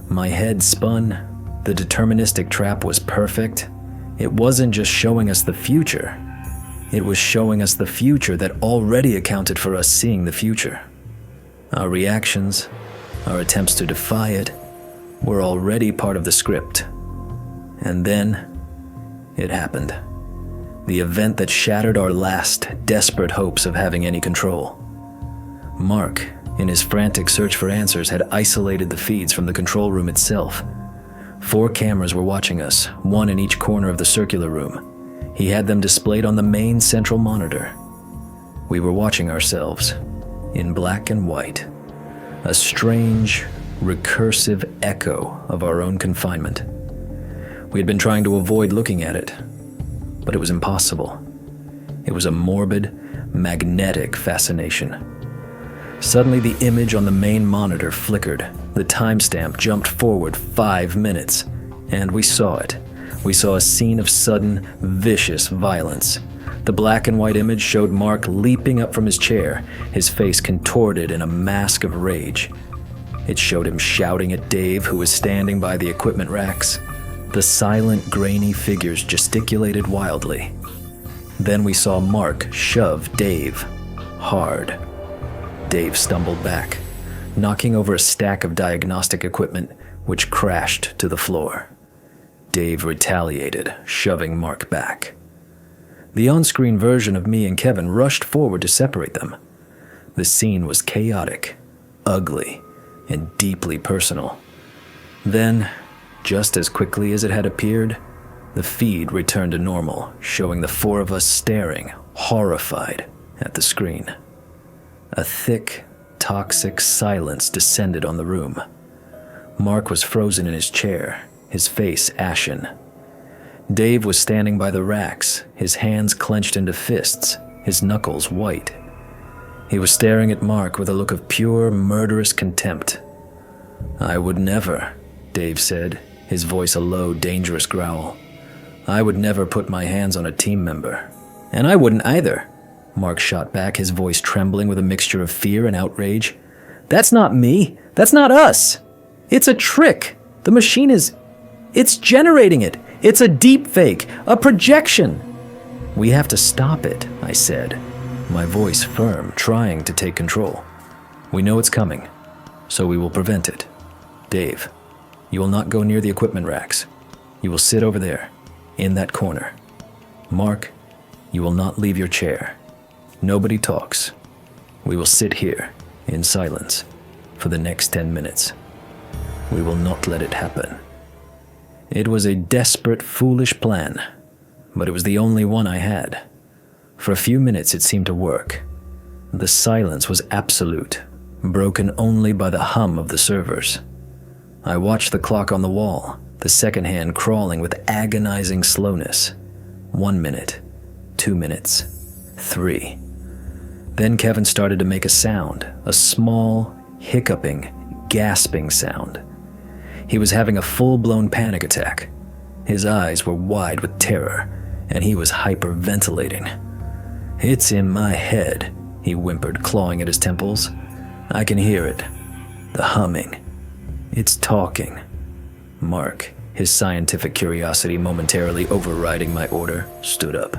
My head spun. The deterministic trap was perfect. It wasn't just showing us the future. It was showing us the future that already accounted for us seeing the future. Our reactions, our attempts to defy it, were already part of the script. And then, it happened. The event that shattered our last, desperate hopes of having any control. Mark, in his frantic search for answers, had isolated the feeds from the control room itself. 4 cameras were watching us, 1 in each corner of the circular room. He had them displayed on the main central monitor. We were watching ourselves, in black and white, a strange, recursive echo of our own confinement. We had been trying to avoid looking at it, but it was impossible. It was a morbid, magnetic fascination. Suddenly, the image on the main monitor flickered. The timestamp jumped forward 5 minutes, and we saw it. We saw a scene of sudden, vicious violence. The black and white image showed Mark leaping up from his chair, his face contorted in a mask of rage. It showed him shouting at Dave, who was standing by the equipment racks. The silent, grainy figures gesticulated wildly. Then we saw Mark shove Dave hard. Dave stumbled back, knocking over a stack of diagnostic equipment, which crashed to the floor. Dave retaliated, shoving Mark back. The on-screen version of me and Kevin rushed forward to separate them. The scene was chaotic, ugly, and deeply personal. Then, just as quickly as it had appeared, the feed returned to normal, showing the 4 of us staring, horrified, at the screen. A thick, toxic silence descended on the room. Mark was frozen in his chair, his face ashen. Dave was standing by the racks, his hands clenched into fists, his knuckles white. He was staring at Mark with a look of pure, murderous contempt. "I would never," Dave said, his voice a low, dangerous growl. "I would never put my hands on a team member." "And I wouldn't either," Mark shot back, his voice trembling with a mixture of fear and outrage. "That's not me. That's not us. It's a trick. The machine it's generating it. It's a deep fake, a projection." "We have to stop it," I said, my voice firm, trying to take control. "We know it's coming, so we will prevent it. Dave, you will not go near the equipment racks. You will sit over there, in that corner. Mark, you will not leave your chair. Nobody talks. We will sit here, in silence, for the next 10 minutes. We will not let it happen." It was a desperate, foolish plan, but it was the only one I had. For a few minutes it seemed to work. The silence was absolute, broken only by the hum of the servers. I watched the clock on the wall, the second hand crawling with agonizing slowness. 1 minute, 2 minutes, 3. Then Kevin started to make a sound, a small, hiccuping, gasping sound. He was having a full-blown panic attack. His eyes were wide with terror, and he was hyperventilating. "It's in my head," he whimpered, clawing at his temples. "I can hear it. The humming. It's talking." Mark, his scientific curiosity momentarily overriding my order, stood up.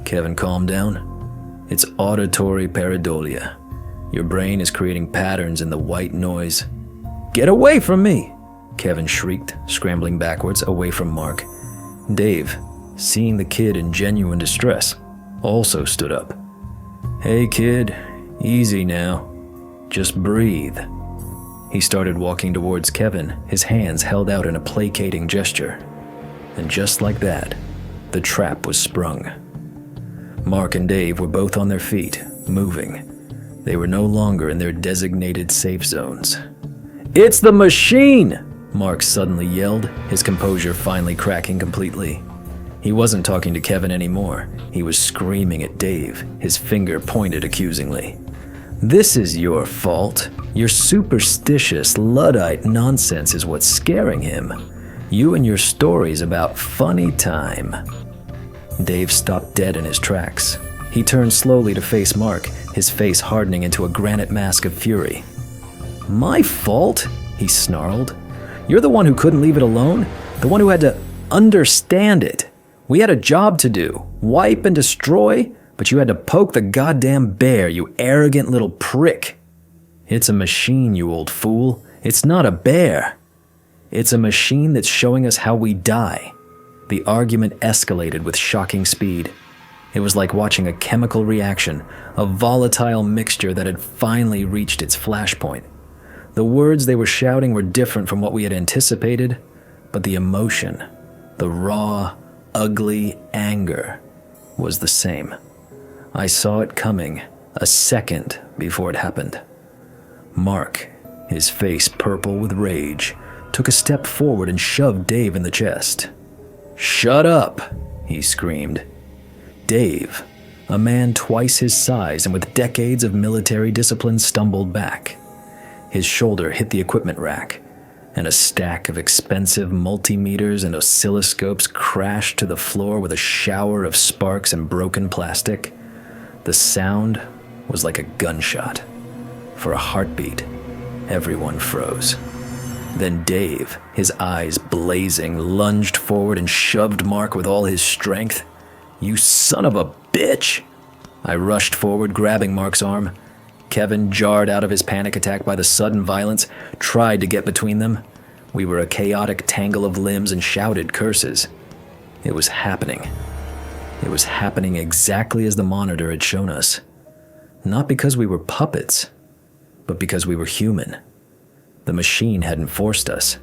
"Kevin, calm down. It's auditory pareidolia. Your brain is creating patterns in the white noise." "Get away from me!" Kevin shrieked, scrambling backwards away from Mark. Dave, seeing the kid in genuine distress, also stood up. "Hey kid, easy now. Just breathe." He started walking towards Kevin, his hands held out in a placating gesture. And just like that, the trap was sprung. Mark and Dave were both on their feet, moving. They were no longer in their designated safe zones. "It's the machine!" Mark suddenly yelled, his composure finally cracking completely. He wasn't talking to Kevin anymore. He was screaming at Dave, his finger pointed accusingly. This is your fault. Your superstitious, Luddite nonsense is what's scaring him. You and your stories about funny time. Dave stopped dead in his tracks. He turned slowly to face Mark, his face hardening into a granite mask of fury. My fault? He snarled. You're the one who couldn't leave it alone? The one who had to understand it. We had a job to do, wipe and destroy, but you had to poke the goddamn bear, you arrogant little prick. It's a machine, you old fool. It's not a bear. It's a machine that's showing us how we die. The argument escalated with shocking speed. It was like watching a chemical reaction, a volatile mixture that had finally reached its flashpoint. The words they were shouting were different from what we had anticipated, but the emotion, the raw, ugly anger, was the same. I saw it coming a second before it happened. Mark, his face purple with rage, took a step forward and shoved Dave in the chest. Shut up, he screamed. Dave, a man twice his size and with decades of military discipline, stumbled back. His shoulder hit the equipment rack, and a stack of expensive multimeters and oscilloscopes crashed to the floor with a shower of sparks and broken plastic. The sound was like a gunshot. For a heartbeat, everyone froze. Then Dave, his eyes blazing, lunged forward and shoved Mark with all his strength. You son of a bitch! I rushed forward, grabbing Mark's arm. Kevin, jarred out of his panic attack by the sudden violence, tried to get between them. We were a chaotic tangle of limbs and shouted curses. It was happening. It was happening exactly as the monitor had shown us. Not because we were puppets, but because we were human. The machine hadn't forced us.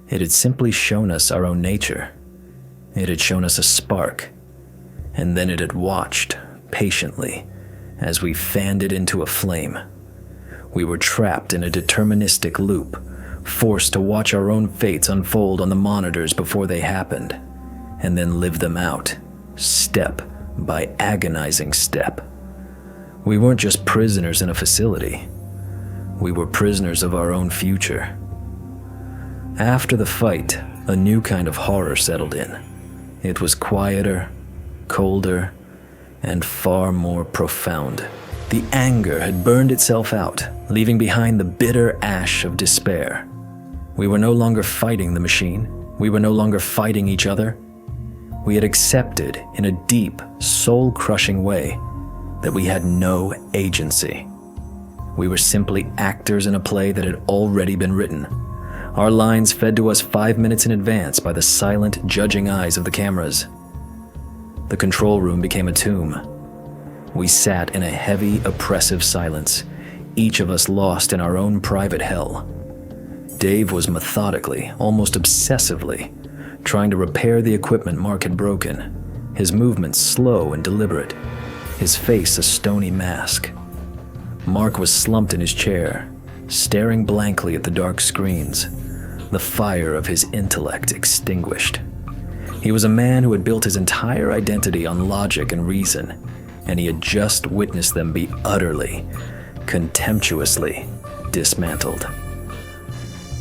It had simply shown us our own nature. It had shown us a spark, and then it had watched, patiently, as we fanned it into a flame. We were trapped in a deterministic loop, forced to watch our own fates unfold on the monitors before they happened, and then live them out, step by agonizing step. We weren't just prisoners in a facility. We were prisoners of our own future. After the fight, a new kind of horror settled in. It was quieter, colder, and far more profound. The anger had burned itself out, leaving behind the bitter ash of despair. We were no longer fighting the machine. We were no longer fighting each other. We had accepted in a deep, soul-crushing way that we had no agency. We were simply actors in a play that had already been written. Our lines fed to us 5 minutes in advance by the silent, judging eyes of the cameras. The control room became a tomb. We sat in a heavy, oppressive silence, each of us lost in our own private hell. Dave was methodically, almost obsessively, trying to repair the equipment Mark had broken, his movements slow and deliberate, his face a stony mask. Mark was slumped in his chair, staring blankly at the dark screens, the fire of his intellect extinguished. He was a man who had built his entire identity on logic and reason, and he had just witnessed them be utterly, contemptuously dismantled.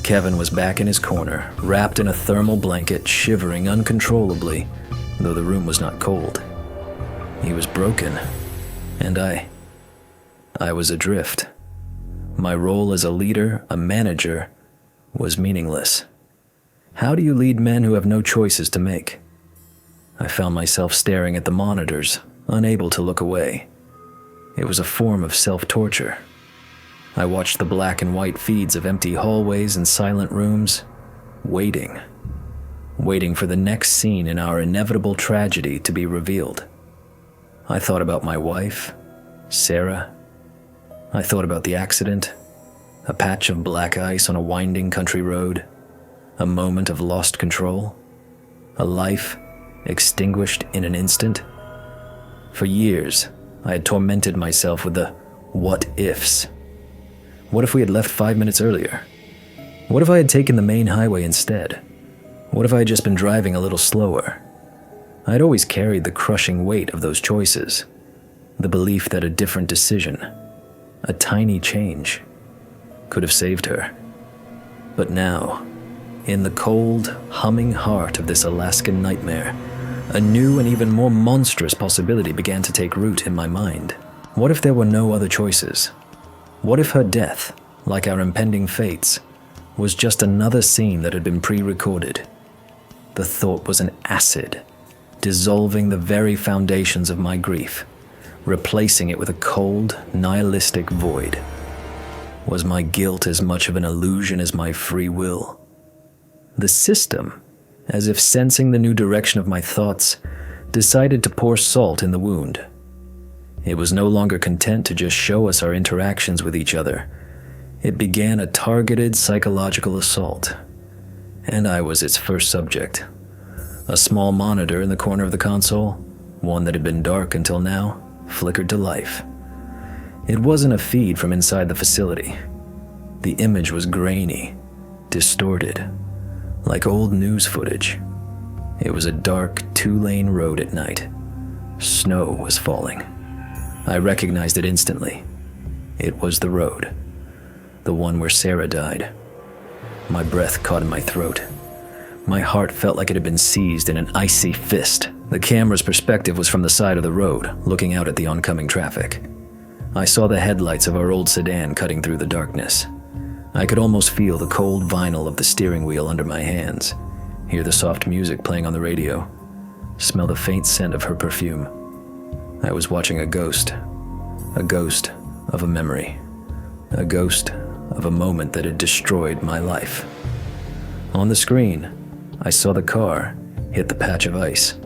Kevin was back in his corner, wrapped in a thermal blanket, shivering uncontrollably, though the room was not cold. He was broken, and I was adrift. My role as a leader, a manager, was meaningless. How do you lead men who have no choices to make? I found myself staring at the monitors, unable to look away. It was a form of self-torture. I watched the black and white feeds of empty hallways and silent rooms, waiting for the next scene in our inevitable tragedy to be revealed. I thought about my wife, Sarah. I thought about the accident, a patch of black ice on a winding country road, a moment of lost control, a life extinguished in an instant. For years, I had tormented myself with the what-ifs. What if we had left 5 minutes earlier? What if I had taken the main highway instead? What if I had just been driving a little slower? I had always carried the crushing weight of those choices, the belief that a different decision, a tiny change, could have saved her. But now, in the cold, humming heart of this Alaskan nightmare, a new and even more monstrous possibility began to take root in my mind. What if there were no other choices? What if her death, like our impending fates, was just another scene that had been pre-recorded? The thought was an acid, dissolving the very foundations of my grief, replacing it with a cold, nihilistic void. Was my guilt as much of an illusion as my free will? The system, as if sensing the new direction of my thoughts, decided to pour salt in the wound. It was no longer content to just show us our interactions with each other. It began a targeted psychological assault, and I was its first subject. A small monitor in the corner of the console, one that had been dark until now, flickered to life. It wasn't a feed from inside the facility. The image was grainy, distorted, like old news footage. It was a dark, two-lane road at night. Snow was falling. I recognized it instantly. It was the road. The one where Sarah died. My breath caught in my throat. My heart felt like it had been seized in an icy fist. The camera's perspective was from the side of the road, looking out at the oncoming traffic. I saw the headlights of our old sedan cutting through the darkness. I could almost feel the cold vinyl of the steering wheel under my hands, hear the soft music playing on the radio, smell the faint scent of her perfume. I was watching a ghost of a memory, a ghost of a moment that had destroyed my life. On the screen, I saw the car hit the patch of ice.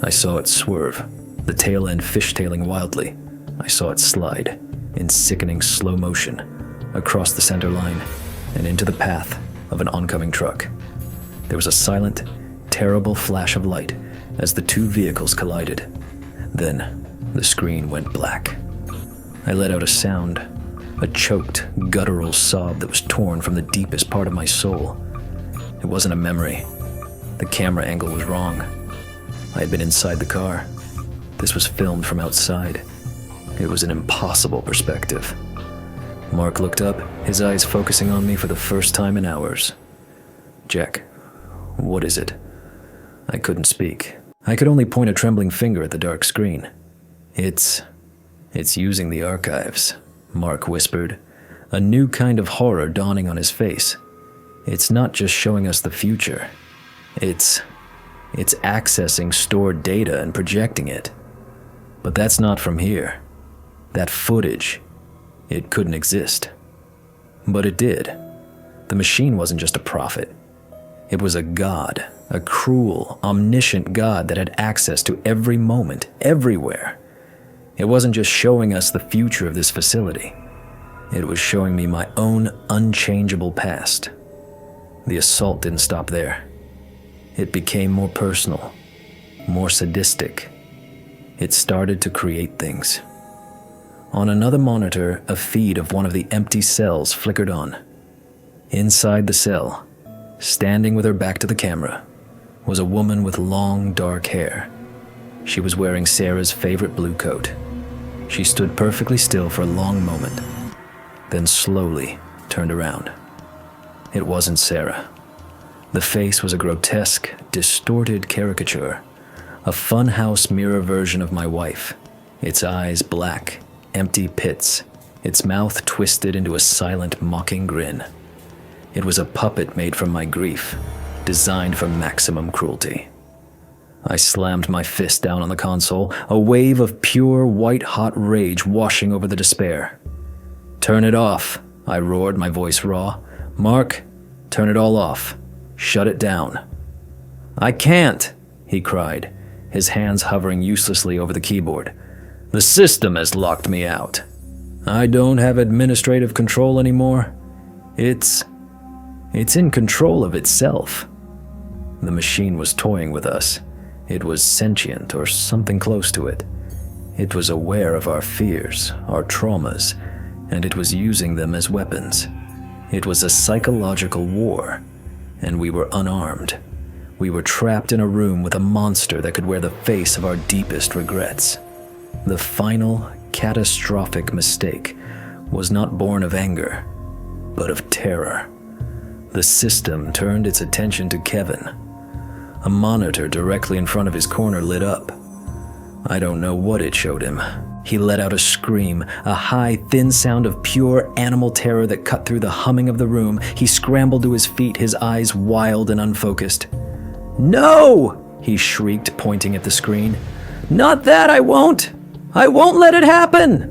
I saw it swerve, the tail end fishtailing wildly. I saw it slide, in sickening slow motion, across the center line and into the path of an oncoming truck. There was a silent, terrible flash of light as the two vehicles collided. Then, the screen went black. I let out a sound, a choked, guttural sob that was torn from the deepest part of my soul. It wasn't a memory. The camera angle was wrong. I had been inside the car. This was filmed from outside. It was an impossible perspective. Mark looked up, his eyes focusing on me for the first time in hours. "Jack, what is it?" I couldn't speak. I could only point a trembling finger at the dark screen. It's using the archives," Mark whispered, a new kind of horror dawning on his face. "It's not just showing us the future. It's accessing stored data and projecting it. But that's not from here. That footage, it couldn't exist." But it did. The machine wasn't just a prophet. It was a god, a cruel, omniscient god that had access to every moment, everywhere. It wasn't just showing us the future of this facility. It was showing me my own unchangeable past. The assault didn't stop there. It became more personal, more sadistic. It started to create things. On another monitor, a feed of one of the empty cells flickered on. Inside the cell, standing with her back to the camera, was a woman with long, dark hair. She was wearing Sarah's favorite blue coat. She stood perfectly still for a long moment, then slowly turned around. It wasn't Sarah. The face was a grotesque, distorted caricature, a funhouse mirror version of my wife, its eyes black, empty pits, its mouth twisted into a silent, mocking grin. It was a puppet made from my grief, designed for maximum cruelty. I slammed my fist down on the console, a wave of pure, white-hot rage washing over the despair. "Turn it off," I roared, my voice raw. "Mark, turn it all off. Shut it down." "I can't," he cried, his hands hovering uselessly over the keyboard. "The system has locked me out. I don't have administrative control anymore. It's in control of itself." The machine was toying with us. It was sentient or something close to it. It was aware of our fears, our traumas, and it was using them as weapons. It was a psychological war, and we were unarmed. We were trapped in a room with a monster that could wear the face of our deepest regrets. The final, catastrophic mistake was not born of anger, but of terror. The system turned its attention to Kevin. A monitor directly in front of his corner lit up. I don't know what it showed him. He let out a scream, a high, thin sound of pure animal terror that cut through the humming of the room. He scrambled to his feet, his eyes wild and unfocused. "No!" he shrieked, pointing at the screen. "Not that, I won't! I won't let it happen!"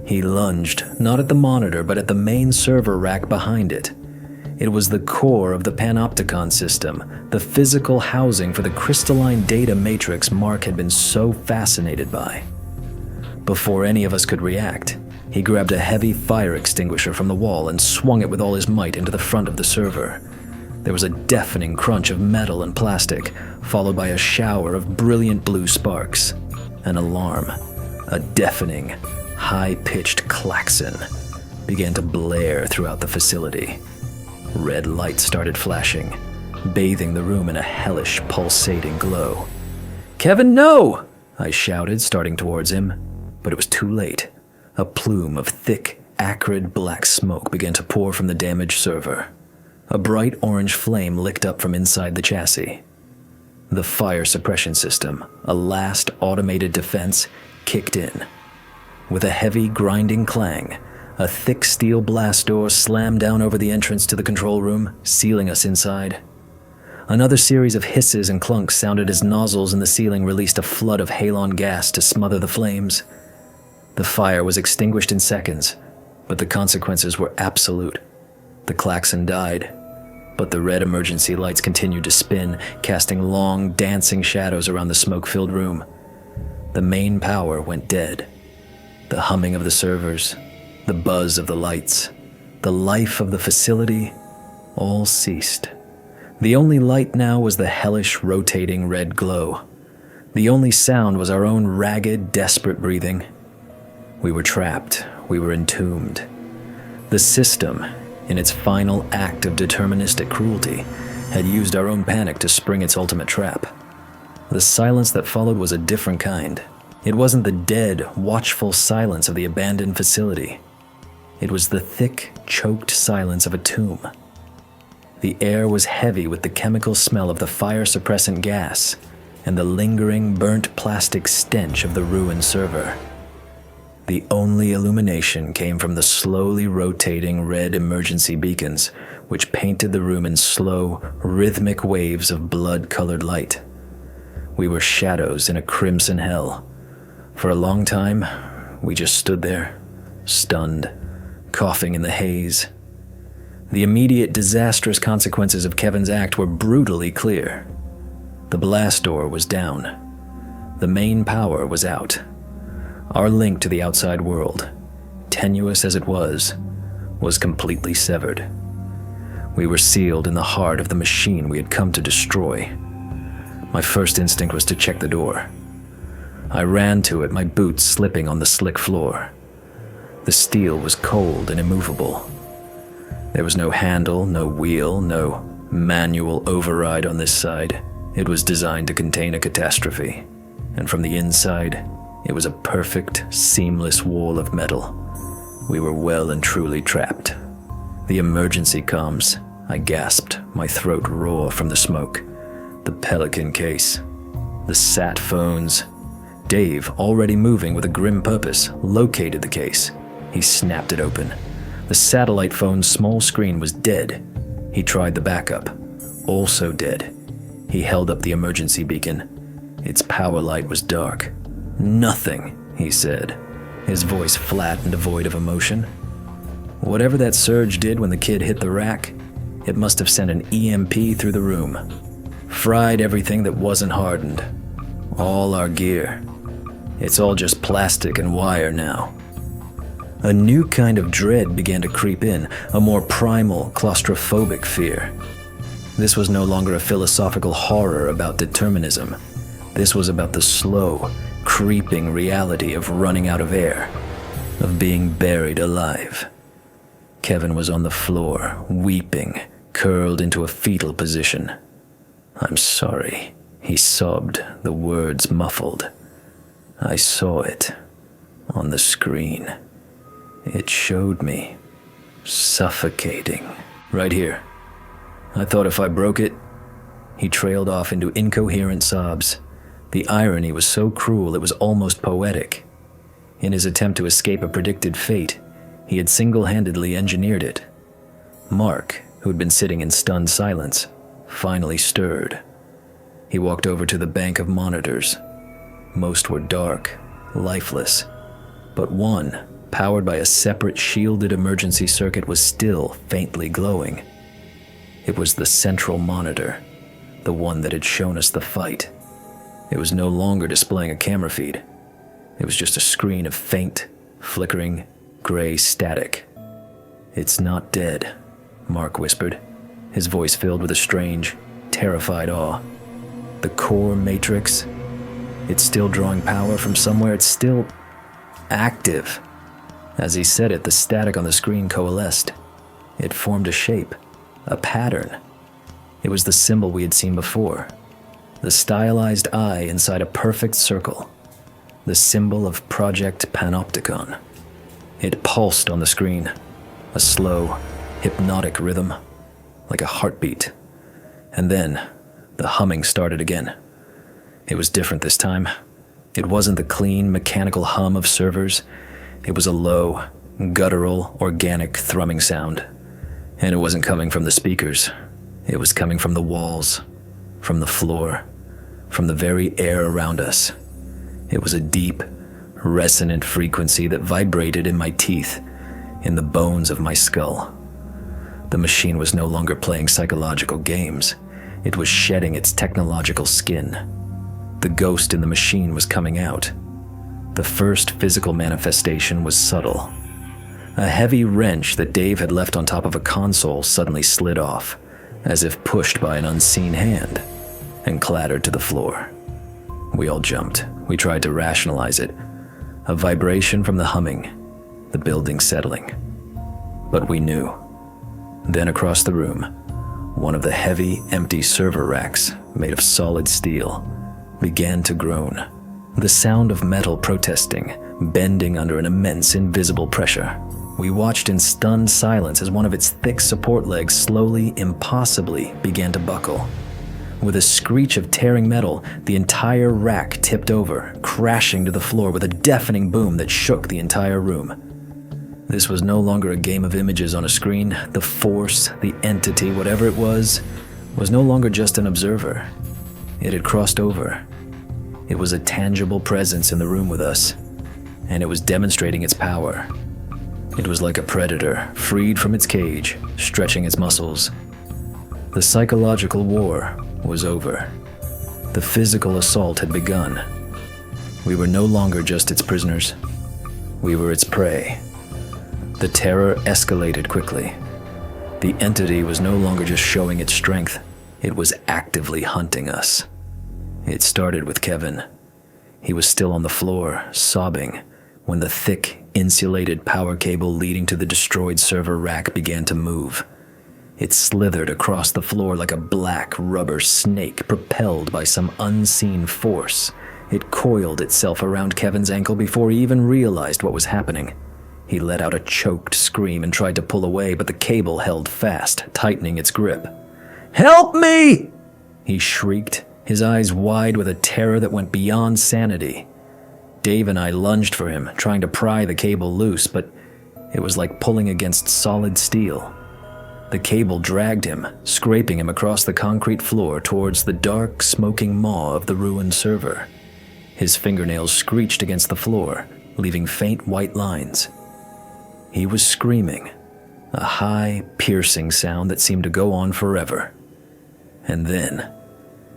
He lunged, not at the monitor, but at the main server rack behind it. It was the core of the Panopticon system, the physical housing for the crystalline data matrix Mark had been so fascinated by. Before any of us could react, he grabbed a heavy fire extinguisher from the wall and swung it with all his might into the front of the server. There was a deafening crunch of metal and plastic, followed by a shower of brilliant blue sparks. An alarm, a deafening, high-pitched klaxon, began to blare throughout the facility. Red light started flashing, bathing the room in a hellish, pulsating glow. "Kevin, no!" I shouted, starting towards him. But it was too late. A plume of thick, acrid black smoke began to pour from the damaged server. A bright orange flame licked up from inside the chassis. The fire suppression system, a last automated defense, kicked in. With a heavy, grinding clang, a thick steel blast door slammed down over the entrance to the control room, sealing us inside. Another series of hisses and clunks sounded as nozzles in the ceiling released a flood of halon gas to smother the flames. The fire was extinguished in seconds, but the consequences were absolute. The klaxon died, but the red emergency lights continued to spin, casting long, dancing shadows around the smoke-filled room. The main power went dead. The humming of the servers, the buzz of the lights, the life of the facility, all ceased. The only light now was the hellish, rotating red glow. The only sound was our own ragged, desperate breathing. We were trapped. We were entombed. The system, in its final act of deterministic cruelty, had used our own panic to spring its ultimate trap. The silence that followed was a different kind. It wasn't the dead, watchful silence of the abandoned facility. It was the thick, choked silence of a tomb. The air was heavy with the chemical smell of the fire-suppressant gas and the lingering, burnt plastic stench of the ruined server. The only illumination came from the slowly rotating red emergency beacons, which painted the room in slow, rhythmic waves of blood-colored light. We were shadows in a crimson hell. For a long time, we just stood there, stunned, coughing in the haze. The immediate disastrous consequences of Kevin's act were brutally clear. The blast door was down. The main power was out. Our link to the outside world, tenuous as it was completely severed. We were sealed in the heart of the machine we had come to destroy. My first instinct was to check the door. I ran to it, my boots slipping on the slick floor. The steel was cold and immovable. There was no handle, no wheel, no manual override on this side. It was designed to contain a catastrophe, and from the inside, it was a perfect, seamless wall of metal. We were well and truly trapped. The emergency comms, I gasped, my throat raw from the smoke. The Pelican case. The sat phones. Dave, already moving with a grim purpose, located the case. He snapped it open. The satellite phone's small screen was dead. He tried the backup. Also dead. He held up the emergency beacon. Its power light was dark. "Nothing," he said, his voice flat and devoid of emotion. Whatever that surge did when the kid hit the rack, it must have sent an EMP through the room. Fried everything that wasn't hardened. All our gear. It's all just plastic and wire now. A new kind of dread began to creep in, a more primal, claustrophobic fear. This was no longer a philosophical horror about determinism. This was about the slow, creeping reality of running out of air, of being buried alive. Kevin was on the floor, weeping, curled into a fetal position. "I'm sorry," he sobbed, the words muffled. "I saw it on the screen. It showed me. Suffocating. Right here. I thought if I broke it... He trailed off into incoherent sobs. The irony was so cruel it was almost poetic. In his attempt to escape a predicted fate, he had single-handedly engineered it. Mark, who had been sitting in stunned silence, finally stirred. He walked over to the bank of monitors. Most were dark, lifeless, but one, powered by a separate shielded emergency circuit, was still faintly glowing. It was the central monitor, the one that had shown us the fight. It was no longer displaying a camera feed. It was just a screen of faint, flickering, gray static. "It's not dead," Mark whispered, his voice filled with a strange, terrified awe. "The core matrix, it's still drawing power from somewhere. It's still active." As he said it, the static on the screen coalesced. It formed a shape, a pattern. It was the symbol we had seen before. The stylized eye inside a perfect circle. The symbol of Project Panopticon. It pulsed on the screen, a slow, hypnotic rhythm, like a heartbeat. And then, the humming started again. It was different this time. It wasn't the clean, mechanical hum of servers. It was a low, guttural, organic thrumming sound. And it wasn't coming from the speakers. It was coming from the walls, from the floor, from the very air around us. It was a deep, resonant frequency that vibrated in my teeth, in the bones of my skull. The machine was no longer playing psychological games. It was shedding its technological skin. The ghost in the machine was coming out. The first physical manifestation was subtle. A heavy wrench that Dave had left on top of a console suddenly slid off, as if pushed by an unseen hand, and clattered to the floor. We all jumped. We tried to rationalize it. A vibration from the humming, the building settling. But we knew. Then across the room, one of the heavy, empty server racks, made of solid steel, began to groan. The sound of metal protesting, bending under an immense invisible pressure. We watched in stunned silence as one of its thick support legs slowly, impossibly began to buckle. With a screech of tearing metal, the entire rack tipped over, crashing to the floor with a deafening boom that shook the entire room. This was no longer a game of images on a screen. The force, the entity, whatever it was no longer just an observer. It had crossed over. It was a tangible presence in the room with us, and it was demonstrating its power. It was like a predator, freed from its cage, stretching its muscles. The psychological war was over. The physical assault had begun. We were no longer just its prisoners. We were its prey. The terror escalated quickly. The entity was no longer just showing its strength. It was actively hunting us. It started with Kevin. He was still on the floor, sobbing, when the thick, insulated power cable leading to the destroyed server rack began to move. It slithered across the floor like a black rubber snake propelled by some unseen force. It coiled itself around Kevin's ankle before he even realized what was happening. He let out a choked scream and tried to pull away, but the cable held fast, tightening its grip. "Help me!" he shrieked, his eyes wide with a terror that went beyond sanity. Dave and I lunged for him, trying to pry the cable loose, but it was like pulling against solid steel. The cable dragged him, scraping him across the concrete floor towards the dark, smoking maw of the ruined server. His fingernails screeched against the floor, leaving faint white lines. He was screaming, a high, piercing sound that seemed to go on forever. And then,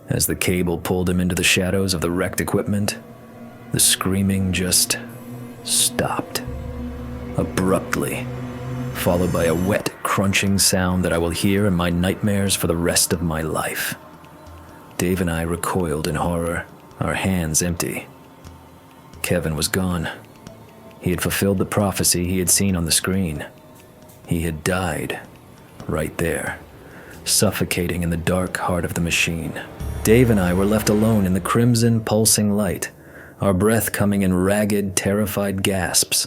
as the cable pulled him into the shadows of the wrecked equipment, the screaming just stopped, abruptly, followed by a wet, crunching sound that I will hear in my nightmares for the rest of my life. Dave and I recoiled in horror, our hands empty. Kevin was gone. He had fulfilled the prophecy he had seen on the screen. He had died, right there, suffocating in the dark heart of the machine. Dave and I were left alone in the crimson, pulsing light, our breath coming in ragged, terrified gasps.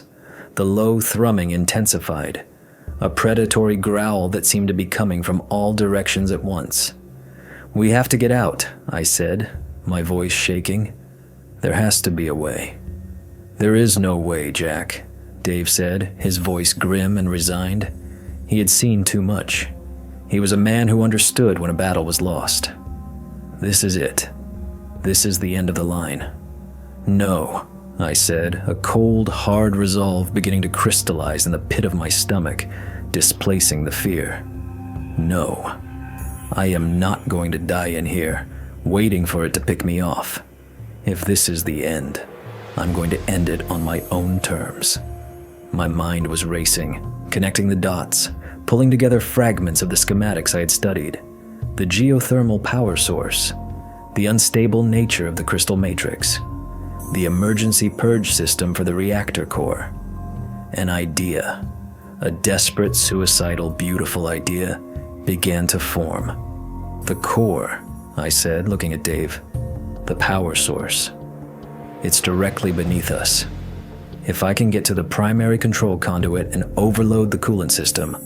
The low thrumming intensified, a predatory growl that seemed to be coming from all directions at once. "We have to get out," I said, my voice shaking. "There has to be a way." "There is no way, Jack," Dave said, his voice grim and resigned. He had seen too much. He was a man who understood when a battle was lost. "This is it. This is the end of the line." "No," I said, a cold, hard resolve beginning to crystallize in the pit of my stomach, displacing the fear. "No. I am not going to die in here, waiting for it to pick me off. If this is the end, I'm going to end it on my own terms." My mind was racing, connecting the dots, pulling together fragments of the schematics I had studied. The geothermal power source, the unstable nature of the crystal matrix, the emergency purge system for the reactor core. An idea, a desperate, suicidal, beautiful idea, began to form. "The core," I said, looking at Dave. "The power source. It's directly beneath us. If I can get to the primary control conduit and overload the coolant system,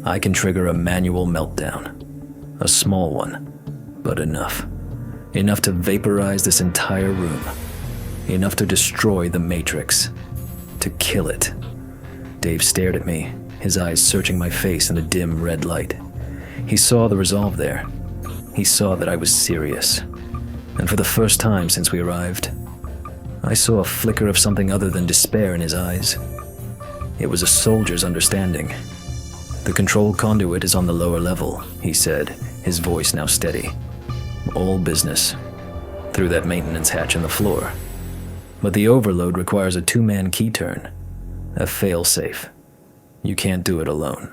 I can trigger a manual meltdown. A small one, but enough. Enough to vaporize this entire room. Enough to destroy the Matrix. To kill it." Dave stared at me, his eyes searching my face in the dim red light. He saw the resolve there. He saw that I was serious. And for the first time since we arrived, I saw a flicker of something other than despair in his eyes. It was a soldier's understanding. "The control conduit is on the lower level," he said, his voice now steady. "All business. Through that maintenance hatch in the floor. But the overload requires a 2-man key turn. A fail-safe. You can't do it alone."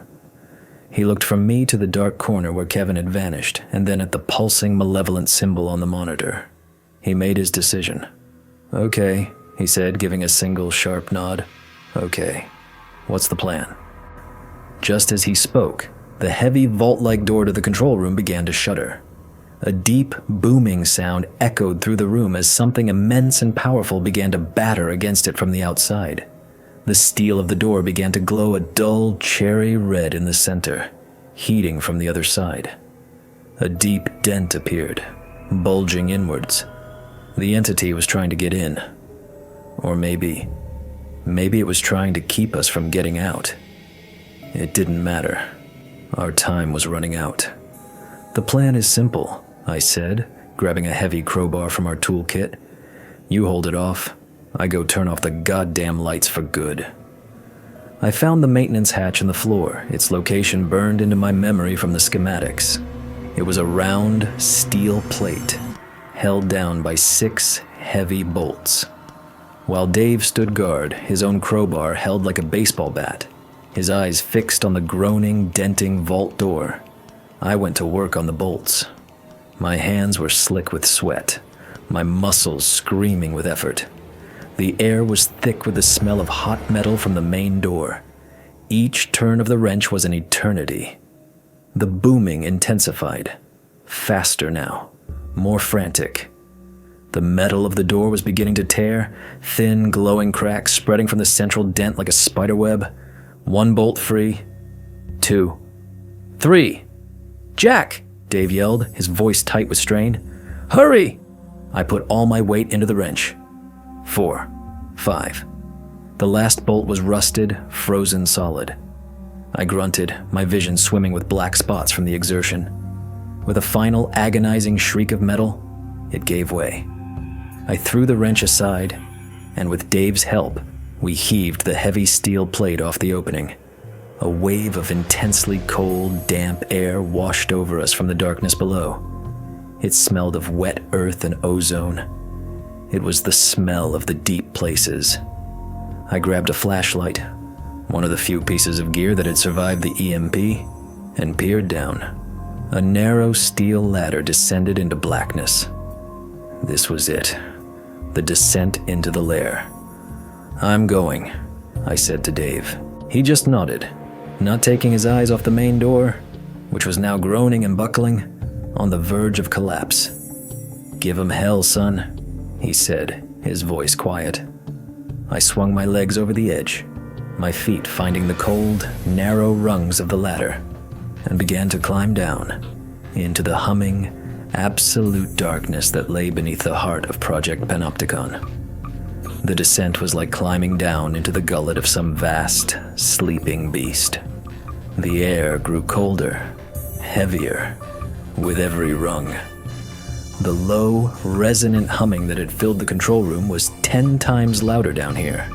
He looked from me to the dark corner where Kevin had vanished, and then at the pulsing, malevolent symbol on the monitor. He made his decision. "Okay," he said, giving a single sharp nod. "Okay. What's the plan?" Just as he spoke, the heavy vault-like door to the control room began to shudder. A deep, booming sound echoed through the room as something immense and powerful began to batter against it from the outside. The steel of the door began to glow a dull cherry red in the center, heating from the other side. A deep dent appeared, bulging inwards. The entity was trying to get in. Or maybe it was trying to keep us from getting out. It didn't matter. Our time was running out. "The plan is simple," I said, grabbing a heavy crowbar from our toolkit. "You hold it off. I go turn off the goddamn lights for good." I found the maintenance hatch in the floor, its location burned into my memory from the schematics. It was a round, steel plate, held down by 6 heavy bolts. While Dave stood guard, his own crowbar held like a baseball bat, his eyes fixed on the groaning, denting vault door, I went to work on the bolts. My hands were slick with sweat, my muscles screaming with effort. The air was thick with the smell of hot metal from the main door. Each turn of the wrench was an eternity. The booming intensified, faster now, more frantic. The metal of the door was beginning to tear, thin, glowing cracks spreading from the central dent like a spiderweb. 1 bolt free. 2. 3. "Jack!" Dave yelled, his voice tight with strain. "Hurry!" I put all my weight into the wrench. 4. 5. The last bolt was rusted, frozen solid. I grunted, my vision swimming with black spots from the exertion. With a final agonizing shriek of metal, it gave way. I threw the wrench aside, and with Dave's help, we heaved the heavy steel plate off the opening. A wave of intensely cold, damp air washed over us from the darkness below. It smelled of wet earth and ozone. It was the smell of the deep places. I grabbed a flashlight, one of the few pieces of gear that had survived the EMP, and peered down. A narrow steel ladder descended into blackness. This was it, the descent into the lair. "I'm going," I said to Dave. He just nodded, not taking his eyes off the main door, which was now groaning and buckling, on the verge of collapse. "Give 'em hell, son," he said, his voice quiet. I swung my legs over the edge, my feet finding the cold, narrow rungs of the ladder, and began to climb down into the humming, absolute darkness that lay beneath the heart of Project Panopticon. The descent was like climbing down into the gullet of some vast, sleeping beast. The air grew colder, heavier, with every rung. The low, resonant humming that had filled the control room was 10 times louder down here,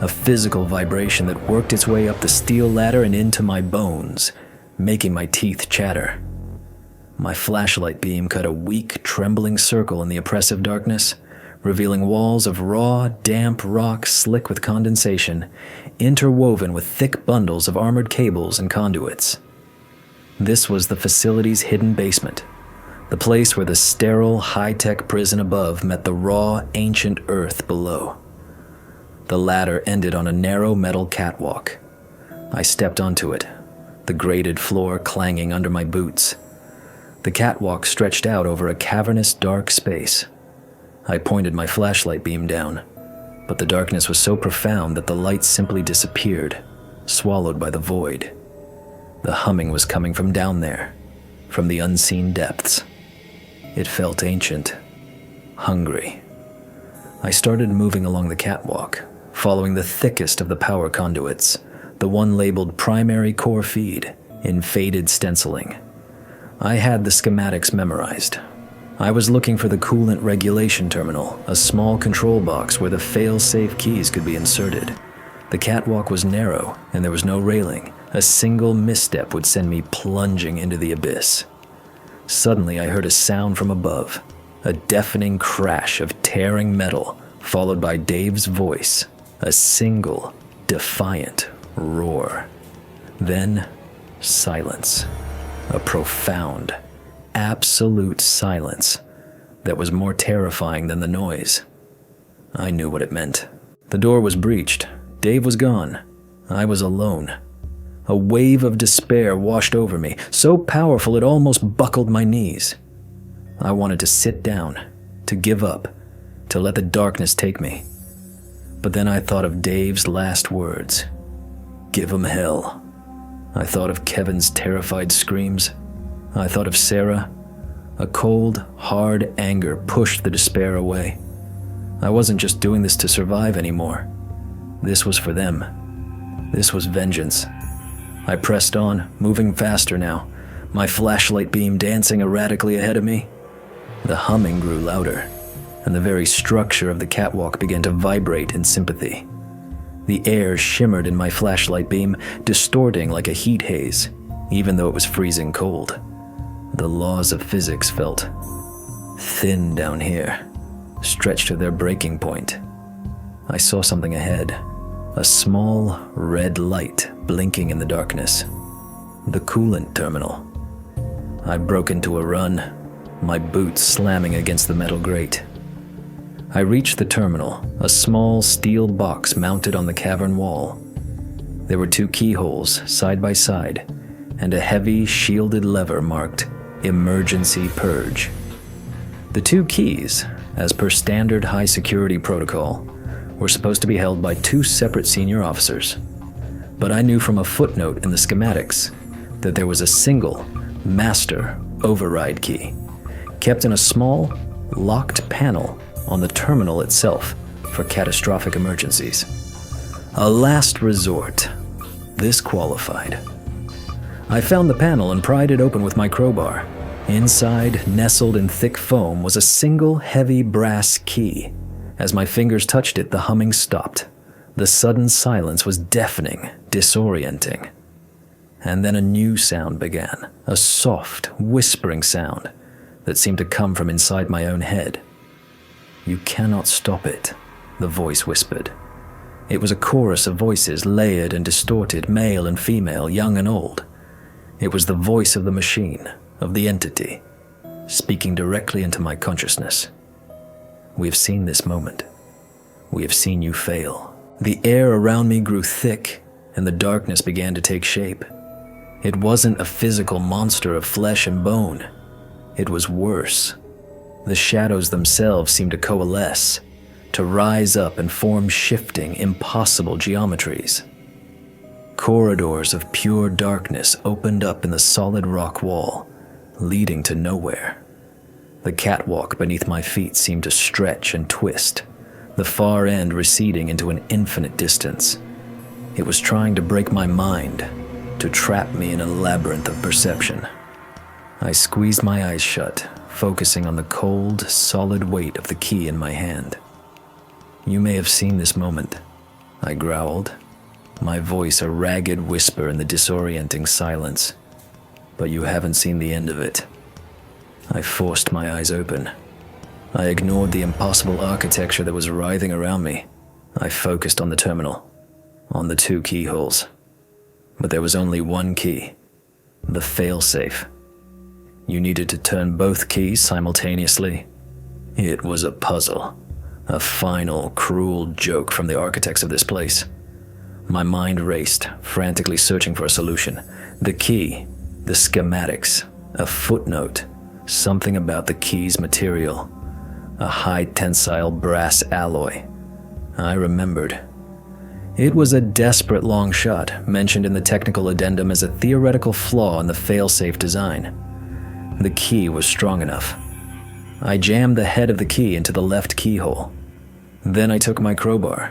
a physical vibration that worked its way up the steel ladder and into my bones, making my teeth chatter. My flashlight beam cut a weak, trembling circle in the oppressive darkness, revealing walls of raw, damp rock slick with condensation, interwoven with thick bundles of armored cables and conduits. This was the facility's hidden basement, the place where the sterile, high-tech prison above met the raw, ancient earth below. The ladder ended on a narrow metal catwalk. I stepped onto it, the grated floor clanging under my boots. The catwalk stretched out over a cavernous, dark space. I pointed my flashlight beam down, but the darkness was so profound that the light simply disappeared, swallowed by the void. The humming was coming from down there, from the unseen depths. It felt ancient, hungry. I started moving along the catwalk, following the thickest of the power conduits, the one labeled primary core feed, in faded stenciling. I had the schematics memorized. I was looking for the coolant regulation terminal, a small control box where the fail-safe keys could be inserted. The catwalk was narrow, and there was no railing. A single misstep would send me plunging into the abyss. Suddenly, I heard a sound from above, a deafening crash of tearing metal, followed by Dave's voice, a single, defiant roar. Then, silence. A profound, absolute silence that was more terrifying than the noise. I knew what it meant. The door was breached. Dave was gone. I was alone. A wave of despair washed over me, so powerful it almost buckled my knees. I wanted to sit down, to give up, to let the darkness take me. But then I thought of Dave's last words. Give 'em hell. I thought of Kevin's terrified screams. I thought of Sarah. A cold, hard anger pushed the despair away. I wasn't just doing this to survive anymore. This was for them. This was vengeance. I pressed on, moving faster now, my flashlight beam dancing erratically ahead of me. The humming grew louder, and the very structure of the catwalk began to vibrate in sympathy. The air shimmered in my flashlight beam, distorting like a heat haze, even though it was freezing cold. The laws of physics felt thin down here, stretched to their breaking point. I saw something ahead, a small red light blinking in the darkness. The coolant terminal. I broke into a run, my boots slamming against the metal grate. I reached the terminal, a small steel box mounted on the cavern wall. There were 2 keyholes side by side, and a heavy, shielded lever marked Emergency Purge. The 2 keys, as per standard high-security protocol, were supposed to be held by 2 separate senior officers. But I knew from a footnote in the schematics that there was a single, master override key, kept in a small, locked panel on the terminal itself for catastrophic emergencies. A last resort. This qualified. I found the panel and pried it open with my crowbar. Inside, nestled in thick foam, was a single heavy brass key. As my fingers touched it, the humming stopped. The sudden silence was deafening, disorienting. And then a new sound began, a soft, whispering sound that seemed to come from inside my own head. You cannot stop it, the voice whispered. It was a chorus of voices, layered and distorted, male and female, young and old. It was the voice of the machine, of the entity, speaking directly into my consciousness. We have seen this moment. We have seen you fail. The air around me grew thick, and the darkness began to take shape. It wasn't a physical monster of flesh and bone. It was worse. The shadows themselves seemed to coalesce, to rise up and form shifting, impossible geometries. Corridors of pure darkness opened up in the solid rock wall, leading to nowhere. The catwalk beneath my feet seemed to stretch and twist, the far end receding into an infinite distance. It was trying to break my mind, to trap me in a labyrinth of perception. I squeezed my eyes shut, focusing on the cold, solid weight of the key in my hand. "You may have seen this moment," I growled, my voice a ragged whisper in the disorienting silence. "But you haven't seen the end of it." I forced my eyes open. I ignored the impossible architecture that was writhing around me. I focused on the terminal, on the 2 keyholes. But there was only one key, the failsafe. You needed to turn both keys simultaneously. It was a puzzle, a final, cruel joke from the architects of this place. My mind raced, frantically searching for a solution. The key, the schematics, a footnote, something about the key's material, a high-tensile brass alloy. I remembered. It was a desperate long shot, mentioned in the technical addendum as a theoretical flaw in the failsafe design. The key was strong enough. I jammed the head of the key into the left keyhole. Then I took my crowbar,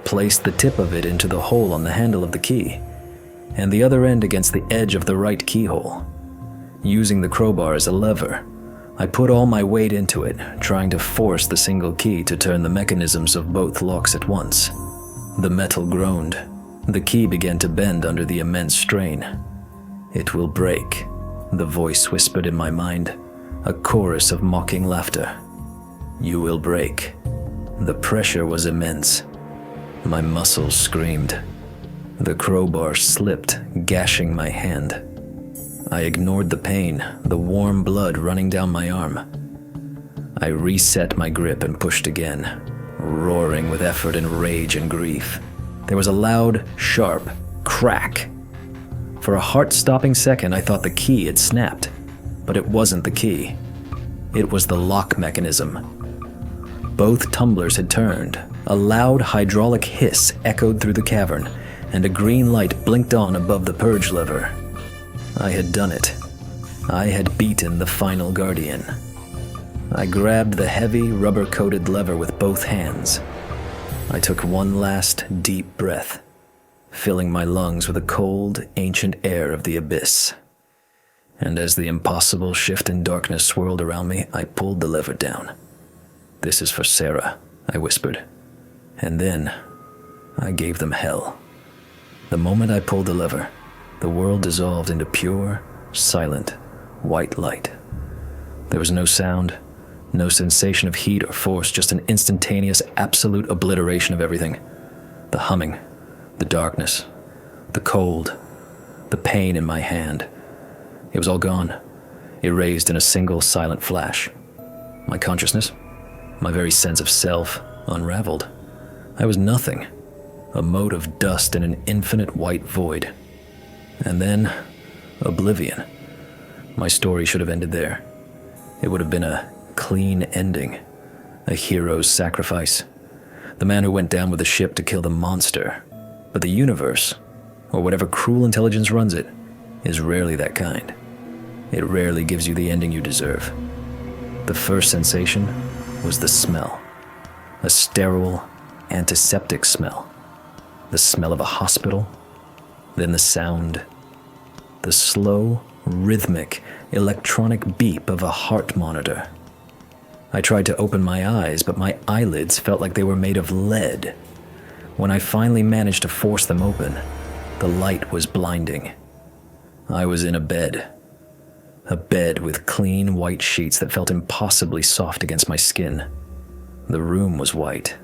placed the tip of it into the hole on the handle of the key, and the other end against the edge of the right keyhole. Using the crowbar as a lever, I put all my weight into it, trying to force the single key to turn the mechanisms of both locks at once. The metal groaned. The key began to bend under the immense strain. "It will break," the voice whispered in my mind, a chorus of mocking laughter. "You will break." The pressure was immense. My muscles screamed. The crowbar slipped, gashing my hand. I ignored the pain, the warm blood running down my arm. I reset my grip and pushed again, roaring with effort and rage and grief. There was a loud, sharp crack. For a heart-stopping second, I thought the key had snapped, but it wasn't the key. It was the lock mechanism. Both tumblers had turned. A loud hydraulic hiss echoed through the cavern, and a green light blinked on above the purge lever. I had done it. I had beaten the final guardian. I grabbed the heavy, rubber-coated lever with both hands. I took one last, deep breath, filling my lungs with the cold, ancient air of the abyss. And as the impossible shift in darkness swirled around me, I pulled the lever down. "This is for Sarah," I whispered. And then, I gave them hell. The moment I pulled the lever, the world dissolved into pure, silent, white light. There was no sound, no sensation of heat or force, just an instantaneous, absolute obliteration of everything. The humming, the darkness, the cold, the pain in my hand. It was all gone, erased in a single silent flash. My consciousness, my very sense of self, unraveled. I was nothing, a mote of dust in an infinite white void. And then, oblivion. My story should have ended there. It would have been a clean ending, a hero's sacrifice. The man who went down with the ship to kill the monster. But the universe, or whatever cruel intelligence runs it, is rarely that kind. It rarely gives you the ending you deserve. The first sensation was the smell. A sterile, antiseptic smell. The smell of a hospital. Then the sound. The slow, rhythmic, electronic beep of a heart monitor. I tried to open my eyes, but my eyelids felt like they were made of lead. When I finally managed to force them open, the light was blinding. I was in a bed with clean white sheets that felt impossibly soft against my skin. The room was white.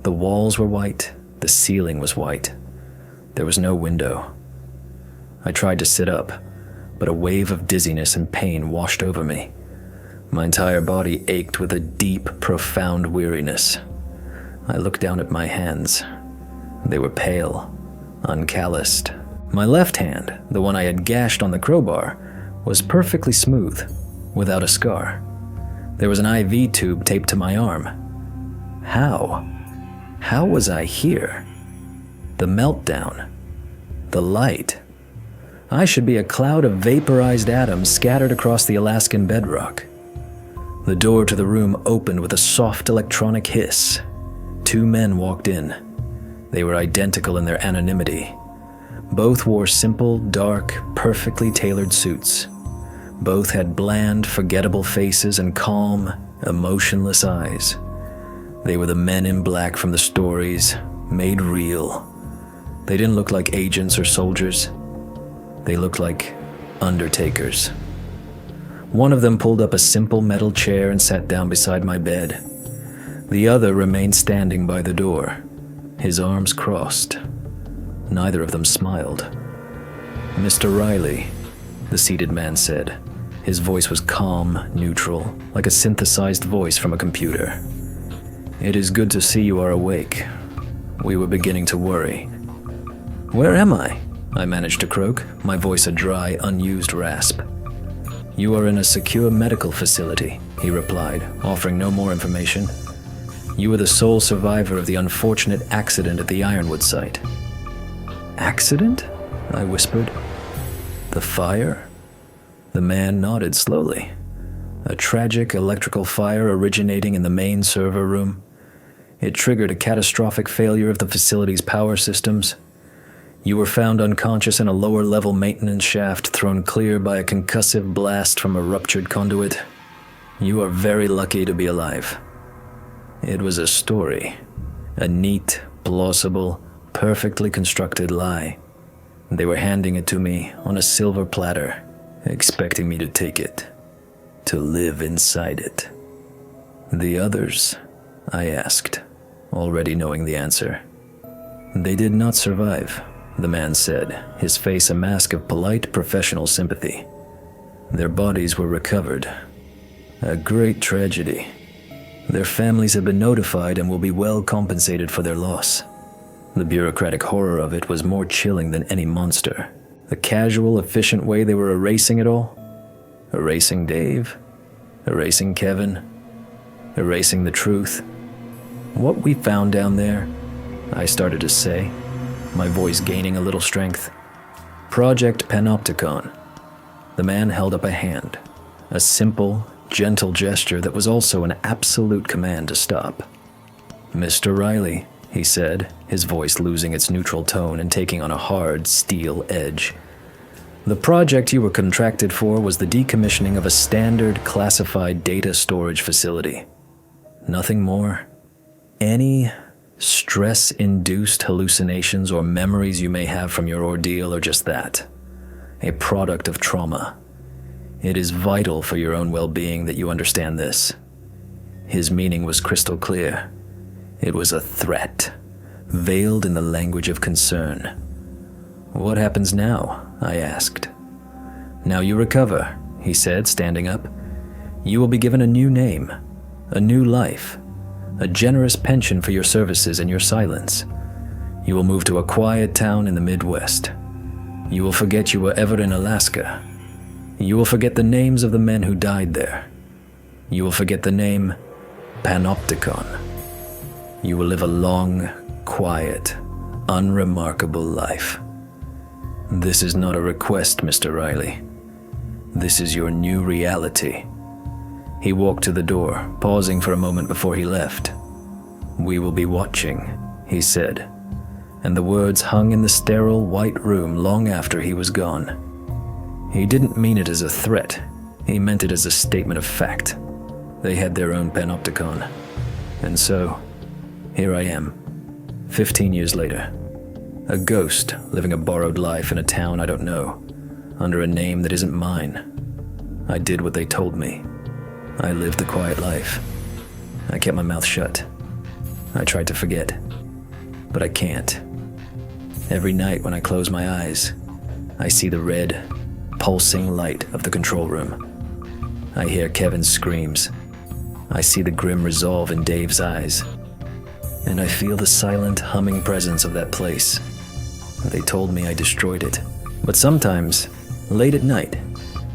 The walls were white. The ceiling was white. There was no window. I tried to sit up, but a wave of dizziness and pain washed over me. My entire body ached with a deep, profound weariness. I looked down at my hands. They were pale, uncalloused. My left hand, the one I had gashed on the crowbar, was perfectly smooth, without a scar. There was an IV tube taped to my arm. How? How was I here? The meltdown, The light. I should be a cloud of vaporized atoms scattered across the Alaskan bedrock. The door to the room opened with a soft electronic hiss. 2 men walked in. They were identical in their anonymity. Both wore simple, dark, perfectly tailored suits. Both had bland, forgettable faces and calm, emotionless eyes. They were the men in black from the stories, made real. They didn't look like agents or soldiers. They looked like undertakers. One of them pulled up a simple metal chair and sat down beside my bed. The other remained standing by the door, his arms crossed. Neither of them smiled. "Mr. Riley," the seated man said. His voice was calm, neutral, like a synthesized voice from a computer. "It is good to see you are awake. We were beginning to worry." "Where am I?" I managed to croak, my voice a dry, unused rasp. "You are in a secure medical facility," he replied, offering no more information. "You were the sole survivor of the unfortunate accident at the Ironwood site." "Accident?" I whispered. "The fire?" The man nodded slowly. "A tragic electrical fire originating in the main server room. It triggered a catastrophic failure of the facility's power systems. You were found unconscious in a lower-level maintenance shaft thrown clear by a concussive blast from a ruptured conduit. You are very lucky to be alive." It was a story. A neat, plausible, perfectly constructed lie. They were handing it to me on a silver platter, expecting me to take it, to live inside it. "The others?" I asked, already knowing the answer. "They did not survive," the man said, his face a mask of polite professional sympathy. "Their bodies were recovered. A great tragedy. Their families have been notified and will be well compensated for their loss." The bureaucratic horror of it was more chilling than any monster. The casual, efficient way they were erasing it all. Erasing Dave. Erasing Kevin. Erasing the truth. "What we found down there," I started to say, my voice gaining a little strength. "Project Panopticon." The man held up a hand, a simple, gentle gesture that was also an absolute command to stop. "Mr. Riley," he said, his voice losing its neutral tone and taking on a hard, steel edge. "The project you were contracted for was the decommissioning of a standard classified data storage facility. Nothing more. Any stress-induced hallucinations or memories you may have from your ordeal are just that, a product of trauma. It is vital for your own well-being that you understand this." His meaning was crystal clear. It was a threat, veiled in the language of concern. "What happens now?" I asked. "Now you recover," he said, standing up. "You will be given a new name, a new life, a generous pension for your services and your silence. You will move to a quiet town in the Midwest. You will forget you were ever in Alaska. You will forget the names of the men who died there. You will forget the name Panopticon. You will live a long, quiet, unremarkable life. This is not a request, Mr. Riley. This is your new reality." He walked to the door, pausing for a moment before he left. "We will be watching," he said, and the words hung in the sterile white room long after he was gone. He didn't mean it as a threat. He meant it as a statement of fact. They had their own Panopticon. And so, here I am, 15 years later. A ghost living a borrowed life in a town I don't know, under a name that isn't mine. I did what they told me. I lived the quiet life. I kept my mouth shut. I tried to forget, but I can't. Every night when I close my eyes, I see the red, pulsing light of the control room. I hear Kevin's screams. I see the grim resolve in Dave's eyes. And I feel the silent, humming presence of that place. They told me I destroyed it. But sometimes, late at night,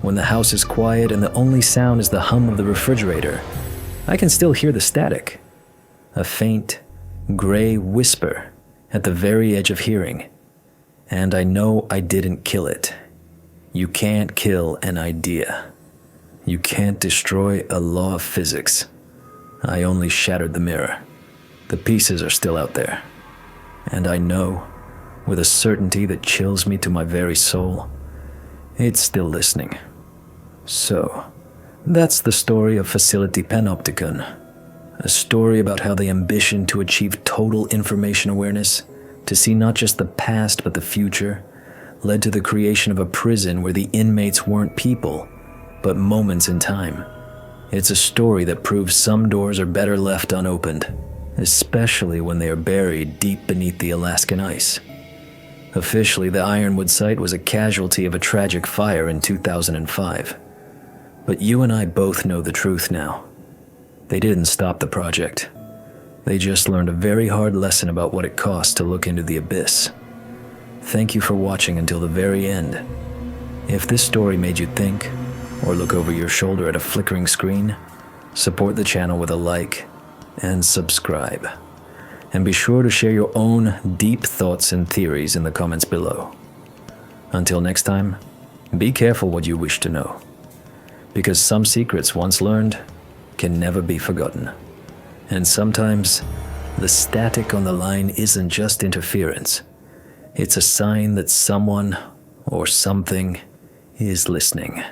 when the house is quiet and the only sound is the hum of the refrigerator, I can still hear the static. A faint, gray whisper at the very edge of hearing. And I know I didn't kill it. You can't kill an idea. You can't destroy a law of physics. I only shattered the mirror. The pieces are still out there. And I know, with a certainty that chills me to my very soul, it's still listening. So, that's the story of Facility Panopticon. A story about how the ambition to achieve total information awareness, to see not just the past but the future, led to the creation of a prison where the inmates weren't people, but moments in time. It's a story that proves some doors are better left unopened, especially when they are buried deep beneath the Alaskan ice. Officially, the Ironwood site was a casualty of a tragic fire in 2005. But you and I both know the truth now. They didn't stop the project. They just learned a very hard lesson about what it costs to look into the abyss. Thank you for watching until the very end. If this story made you think, or look over your shoulder at a flickering screen, support the channel with a like and subscribe. And be sure to share your own deep thoughts and theories in the comments below. Until next time, be careful what you wish to know, because some secrets once learned can never be forgotten. And sometimes, the static on the line isn't just interference. It's a sign that someone or something is listening.